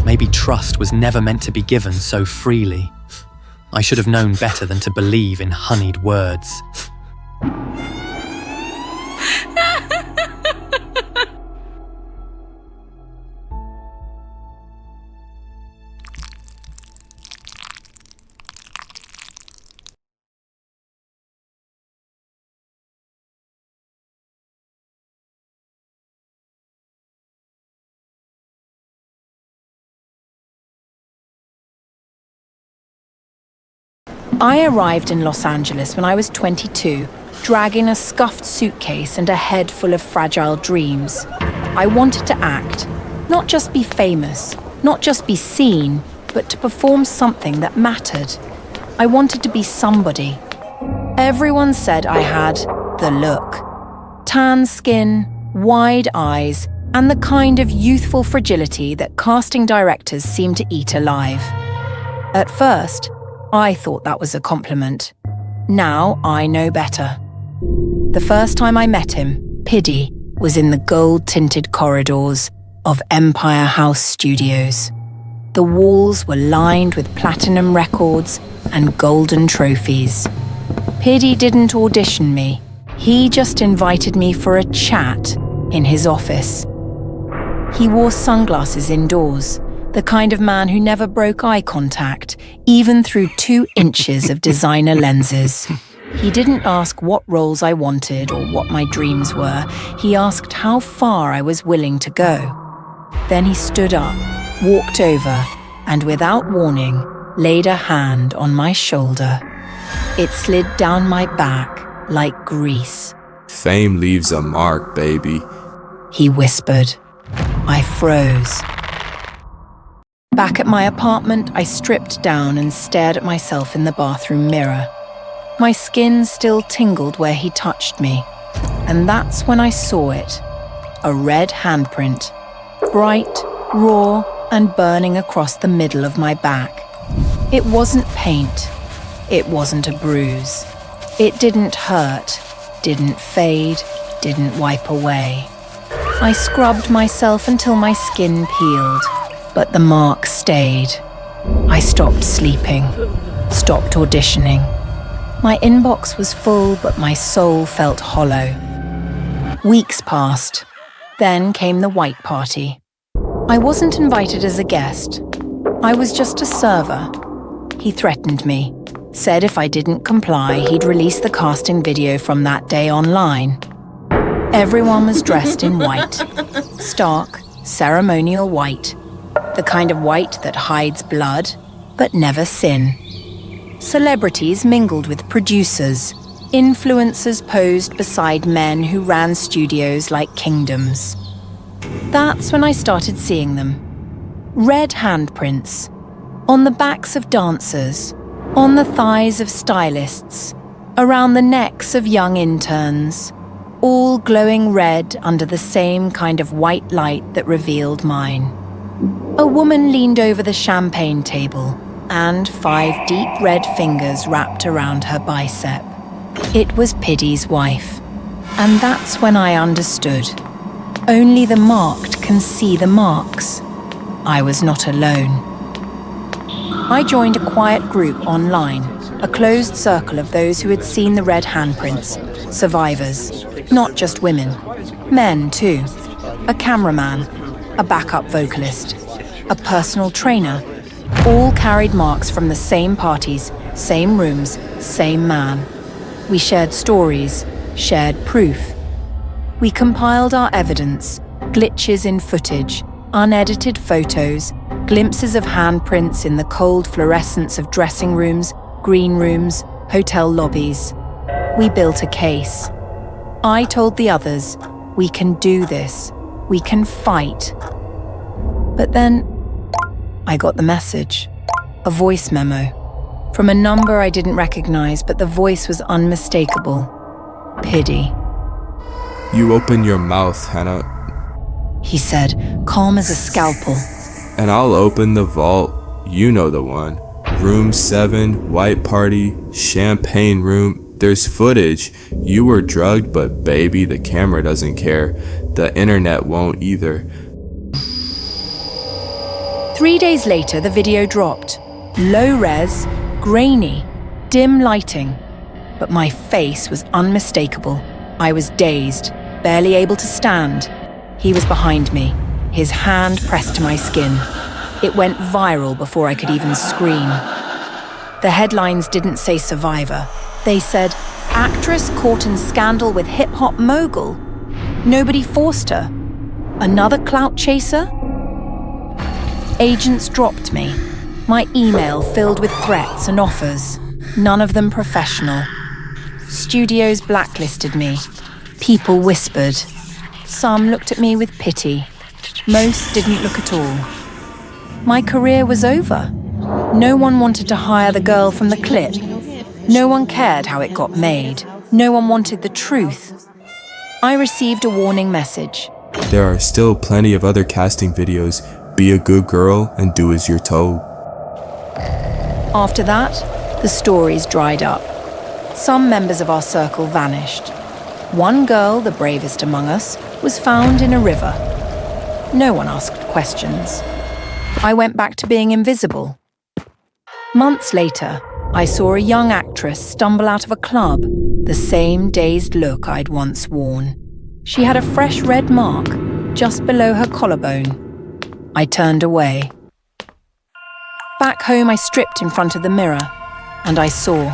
Speaker 11: Maybe trust was never meant to be given so freely. I should have known better than to believe in honeyed words.
Speaker 4: I arrived in Los Angeles when I was 22, dragging a scuffed suitcase and a head full of fragile dreams. I wanted to act, not just be famous, not just be seen, but to perform something that mattered. I wanted to be somebody. Everyone said I had the look. Tan skin, wide eyes, and the kind of youthful fragility that casting directors seem to eat alive. At first, I thought that was a compliment. Now I know better. The first time I met him, Piddy was in the gold-tinted corridors of Empire House Studios. The walls were lined with platinum records and golden trophies. Piddy didn't audition me. He just invited me for a chat in his office. He wore sunglasses indoors, the kind of man who never broke eye contact, even through 2 inches of designer lenses. He didn't ask what roles I wanted or what my dreams were. He asked how far I was willing to go. Then he stood up, walked over, and without warning, laid a hand on my shoulder. It slid down my back like grease.
Speaker 12: Fame leaves a mark, baby.
Speaker 4: He whispered. I froze. Back at my apartment, I stripped down and stared at myself in the bathroom mirror. My skin still tingled where he touched me, and that's when I saw it. A red handprint, bright, raw, and burning across the middle of my back. It wasn't paint. It wasn't a bruise. It didn't hurt, didn't fade, didn't wipe away. I scrubbed myself until my skin peeled, but the mark stayed. I stopped sleeping, stopped auditioning. My inbox was full, but my soul felt hollow. Weeks passed. Then came the white party. I wasn't invited as a guest. I was just a server. He threatened me, said if I didn't comply, he'd release the casting video from that day online. Everyone was dressed in white. Stark, ceremonial white. The kind of white that hides blood, but never sin. Celebrities mingled with producers. Influencers posed beside men who ran studios like kingdoms. That's when I started seeing them. Red handprints. On the backs of dancers. On the thighs of stylists. Around the necks of young interns. All glowing red under the same kind of white light that revealed mine. A woman leaned over the champagne table, and 5 deep red fingers wrapped around her bicep. It was Piddy's wife. And that's when I understood. Only the marked can see the marks. I was not alone. I joined a quiet group online, a closed circle of those who had seen the red handprints, survivors, not just women, men too, a cameraman, a backup vocalist, a personal trainer, all carried marks from the same parties, same rooms, same man. We shared stories, shared proof. We compiled our evidence, glitches in footage, unedited photos, glimpses of handprints in the cold fluorescence of dressing rooms, green rooms, hotel lobbies. We built a case. I told the others, we can do this, we can fight. But then, I got the message, a voice memo, from a number I didn't recognize, but the voice was unmistakable. Piddy.
Speaker 12: You open your mouth, Hannah.
Speaker 4: He said, calm as a scalpel.
Speaker 12: And I'll open the vault. You know the one. Room 7, white party, champagne room. There's footage. You were drugged, but baby, the camera doesn't care. The internet won't either.
Speaker 4: 3 days later, the video dropped. Low res, grainy, dim lighting. But my face was unmistakable. I was dazed, barely able to stand. He was behind me, his hand pressed to my skin. It went viral before I could even scream. The headlines didn't say survivor. They said, actress caught in scandal with hip-hop mogul. Nobody forced her. Another clout chaser? Agents dropped me. My email filled with threats and offers, none of them professional. Studios blacklisted me. People whispered. Some looked at me with pity. Most didn't look at all. My career was over. No one wanted to hire the girl from the clip. No one cared how it got made. No one wanted the truth. I received a warning message.
Speaker 12: There are still plenty of other casting videos. Be a good girl and do as you're told.
Speaker 4: After that, the stories dried up. Some members of our circle vanished. One girl, the bravest among us, was found in a river. No one asked questions. I went back to being invisible. Months later, I saw a young actress stumble out of a club, the same dazed look I'd once worn. She had a fresh red mark just below her collarbone. I turned away. Back home, I stripped in front of the mirror, and I saw.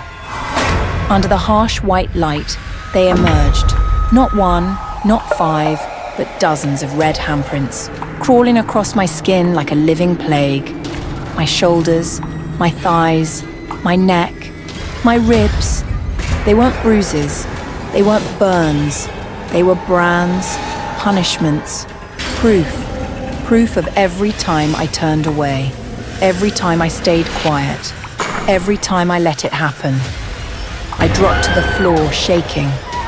Speaker 4: Under the harsh white light, they emerged. Not one, not 5, but dozens of red handprints, crawling across my skin like a living plague. My shoulders, my thighs, my neck, My ribs. They weren't bruises. They weren't burns. They were brands, punishments, proof. Proof of every time I turned away. Every time I stayed quiet. Every time I let it happen. I dropped to the floor, shaking.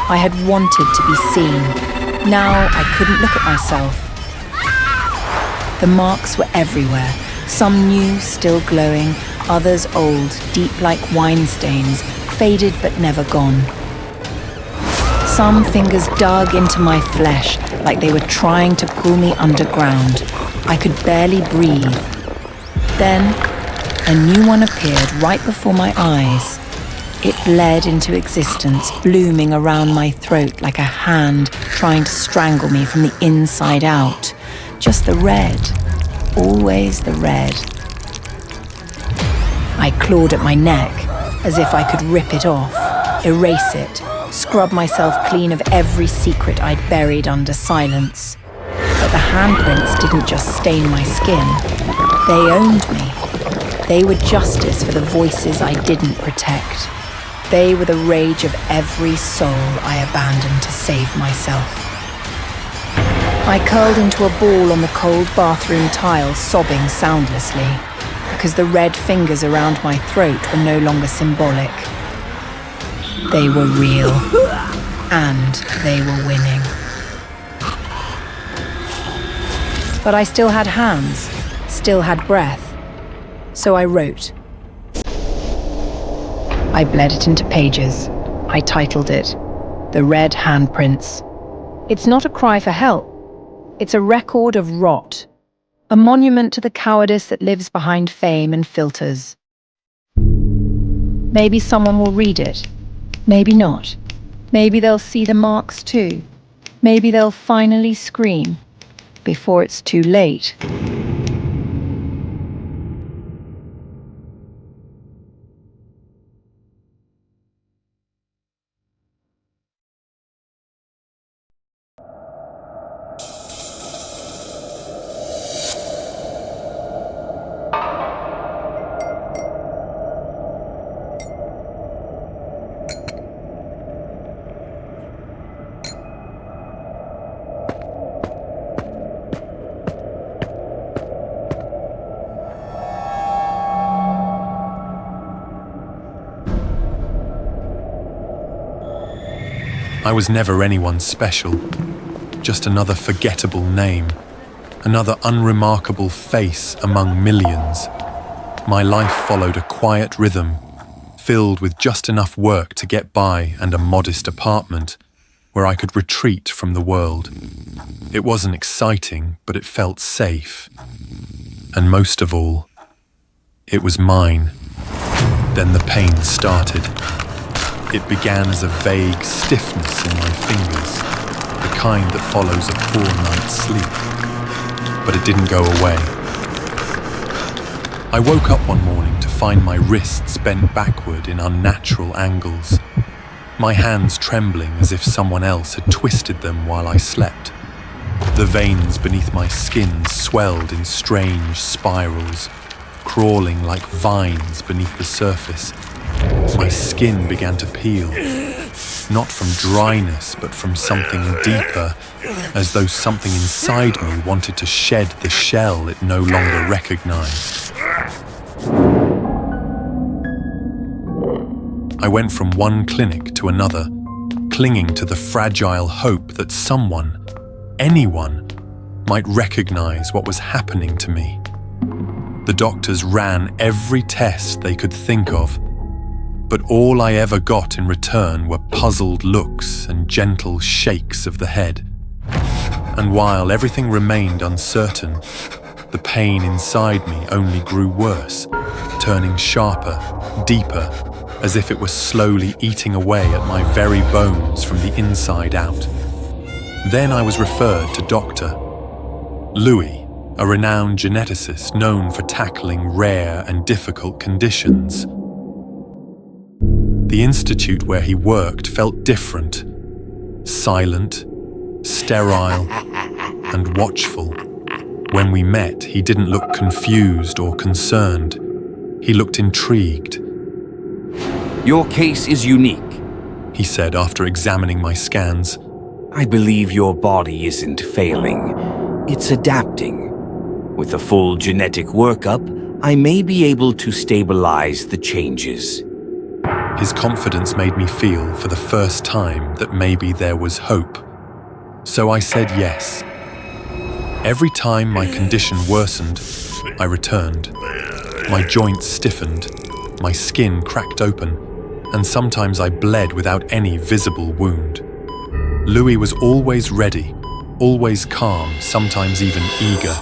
Speaker 4: I had wanted to be seen. Now I couldn't look at myself. The marks were everywhere. Some new, still glowing. Others old, deep like wine stains, faded but never gone. Some fingers dug into my flesh like they were trying to pull me underground. I could barely breathe. Then, a new one appeared right before my eyes. It bled into existence, blooming around my throat like a hand trying to strangle me from the inside out. Just the red, always the red. I clawed at my neck, as if I could rip it off, erase it, scrub myself clean of every secret I'd buried under silence. But the handprints didn't just stain my skin. They owned me. They were justice for the voices I didn't protect. They were the rage of every soul I abandoned to save myself. I curled into a ball on the cold bathroom tile, sobbing soundlessly, because the red fingers around my throat were no longer symbolic. They were real, and they were winning. But I still had hands, still had breath, so I wrote. I bled it into pages. I titled it, The Red Handprints. It's not a cry for help. It's a record of rot. A monument to the cowardice that lives behind fame and filters. Maybe someone will read it. Maybe not. Maybe they'll see the marks too. Maybe they'll finally scream before it's too late.
Speaker 1: I was never anyone special, just another forgettable name, another unremarkable face among millions. My life followed a quiet rhythm, filled with just enough work to get by and a modest apartment where I could retreat from the world. It wasn't exciting, but it felt safe. And most of all, it was mine. Then the pain started. It began as a vague stiffness in my fingers, the kind that follows a poor night's sleep. But it didn't go away. I woke up one morning to find my wrists bent backward in unnatural angles, my hands trembling as if someone else had twisted them while I slept. The veins beneath my skin swelled in strange spirals, crawling like vines beneath the surface. My skin began to peel, not from dryness, but from something deeper, as though something inside me wanted to shed the shell it no longer recognized. I went from one clinic to another, clinging to the fragile hope that someone, anyone, might recognize what was happening to me. The doctors ran every test they could think of, but all I ever got in return were puzzled looks and gentle shakes of the head. And while everything remained uncertain, the pain inside me only grew worse, turning sharper, deeper, as if it were slowly eating away at my very bones from the inside out. Then I was referred to Dr. Louis, a renowned geneticist known for tackling rare and difficult conditions. The institute where he worked felt different, silent, sterile, and watchful. When we met, he didn't look confused or concerned. He looked intrigued.
Speaker 13: Your case is unique,
Speaker 1: he said after examining my scans.
Speaker 13: I believe your body isn't failing. It's adapting. With a full genetic workup, I may be able to stabilize the changes.
Speaker 1: His confidence made me feel for the first time that maybe there was hope. So I said yes. Every time my condition worsened, I returned. My joints stiffened, my skin cracked open, and sometimes I bled without any visible wound. Louis was always ready, always calm, sometimes even eager.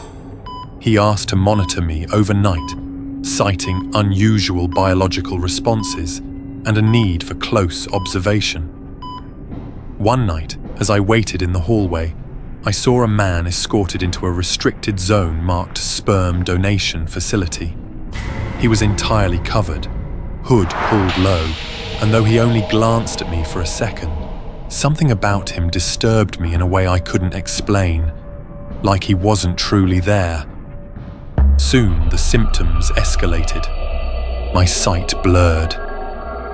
Speaker 1: He asked to monitor me overnight, citing unusual biological responses and a need for close observation. One night, as I waited in the hallway, I saw a man escorted into a restricted zone marked Sperm Donation Facility. He was entirely covered, hood pulled low, and though he only glanced at me for a second, something about him disturbed me in a way I couldn't explain, like he wasn't truly there. Soon the symptoms escalated. My sight blurred.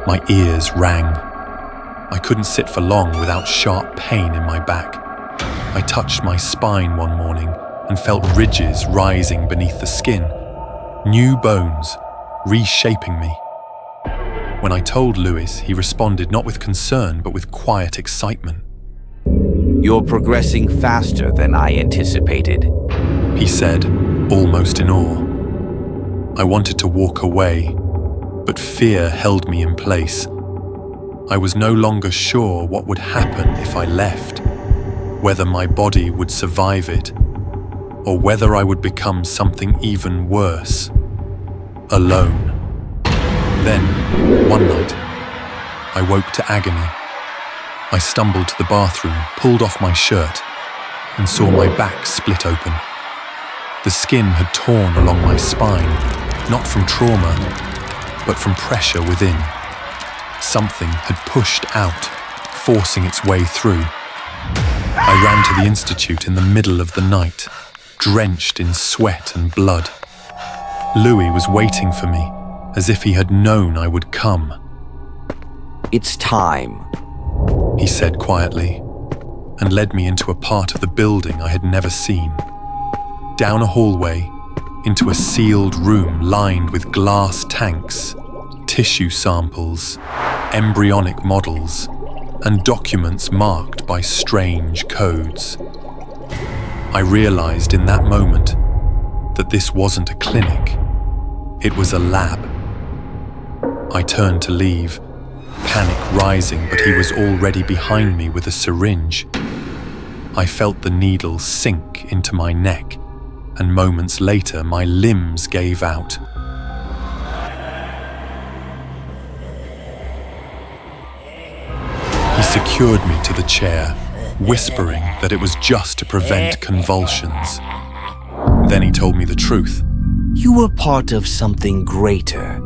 Speaker 1: My ears rang. I couldn't sit for long without sharp pain in my back. I touched my spine one morning and felt ridges rising beneath the skin. New bones, reshaping me. When I told Louis, he responded not with concern, but with quiet excitement.
Speaker 13: You're progressing faster than I anticipated,
Speaker 1: he said, almost in awe. I wanted to walk away, but fear held me in place. I was no longer sure what would happen if I left, whether my body would survive it, or whether I would become something even worse, alone. Then, one night, I woke to agony. I stumbled to the bathroom, pulled off my shirt, and saw my back split open. The skin had torn along my spine, not from trauma, but from pressure within. Something had pushed out, forcing its way through. I ran to the institute in the middle of the night, drenched in sweat and blood. Louis was waiting for me, as if he had known I would come.
Speaker 13: It's time,
Speaker 1: he said quietly, and led me into a part of the building I had never seen. Down a hallway, into a sealed room lined with glass tanks, tissue samples, embryonic models, and documents marked by strange codes. I realized in that moment that this wasn't a clinic, it was a lab. I turned to leave, panic rising, but he was already behind me with a syringe. I felt the needle sink into my neck, and moments later my limbs gave out. He secured me to the chair, whispering that it was just to prevent convulsions. Then he told me the truth.
Speaker 13: You were part of something greater,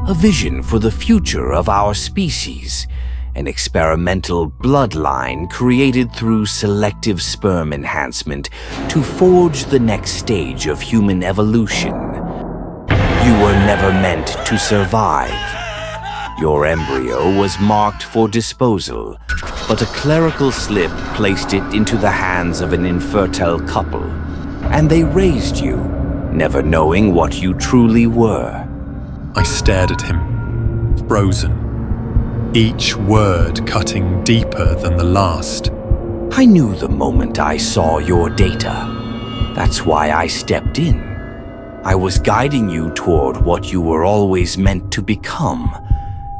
Speaker 13: a vision for the future of our species, an experimental bloodline created through selective sperm enhancement to forge the next stage of human evolution. You were never meant to survive. Your embryo was marked for disposal, but a clerical slip placed it into the hands of an infertile couple, and they raised you, never knowing what you truly were.
Speaker 1: I stared at him, frozen, each word cutting deeper than the last.
Speaker 13: I knew the moment I saw your data. That's why I stepped in. I was guiding you toward what you were always meant to become.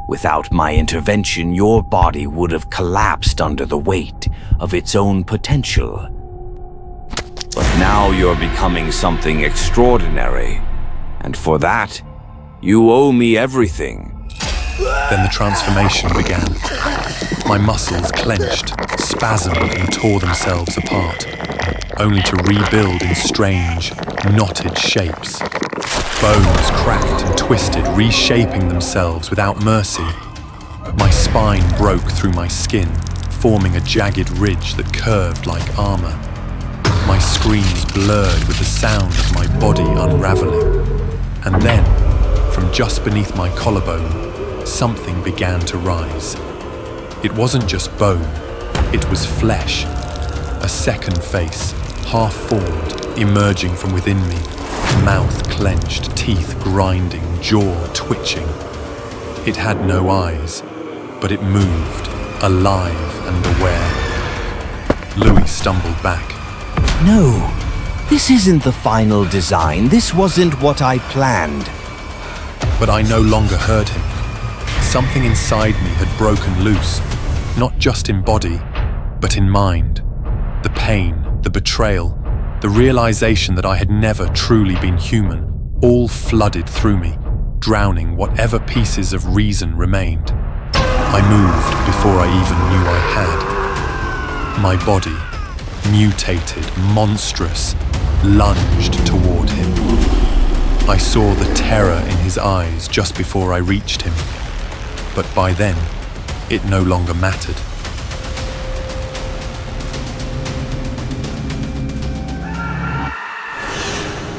Speaker 13: Without my intervention, your body would have collapsed under the weight of its own potential. But now you're becoming something extraordinary, and for that, you owe me everything.
Speaker 1: Then the transformation began. My muscles clenched, spasmed, and tore themselves apart, only to rebuild in strange, knotted shapes. Bones cracked and twisted, reshaping themselves without mercy. My spine broke through my skin, forming a jagged ridge that curved like armor. My screams blurred with the sound of my body unraveling. And then, from just beneath my collarbone, something began to rise. It wasn't just bone, it was flesh. A second face, half formed, emerging from within me. Mouth clenched, teeth grinding, jaw twitching. It had no eyes, but it moved, alive and aware. Louis stumbled back.
Speaker 13: No, this isn't the final design. This wasn't what I planned.
Speaker 1: But I no longer heard him. Something inside me had broken loose, not just in body, but in mind. The pain, the betrayal, the realization that I had never truly been human, all flooded through me, drowning whatever pieces of reason remained. I moved before I even knew I had. My body, mutated, monstrous, lunged toward him. I saw the terror in his eyes just before I reached him, but by then, it no longer mattered.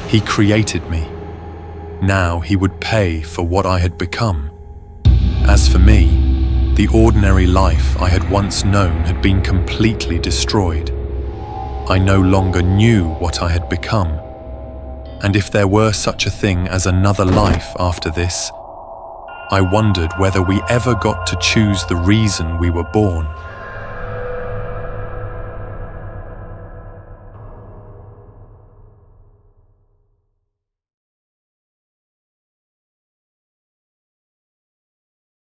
Speaker 1: He created me. Now he would pay for what I had become. As for me, the ordinary life I had once known had been completely destroyed. I no longer knew what I had become. And if there were such a thing as another life after this, I wondered whether we ever got to choose the reason we were born.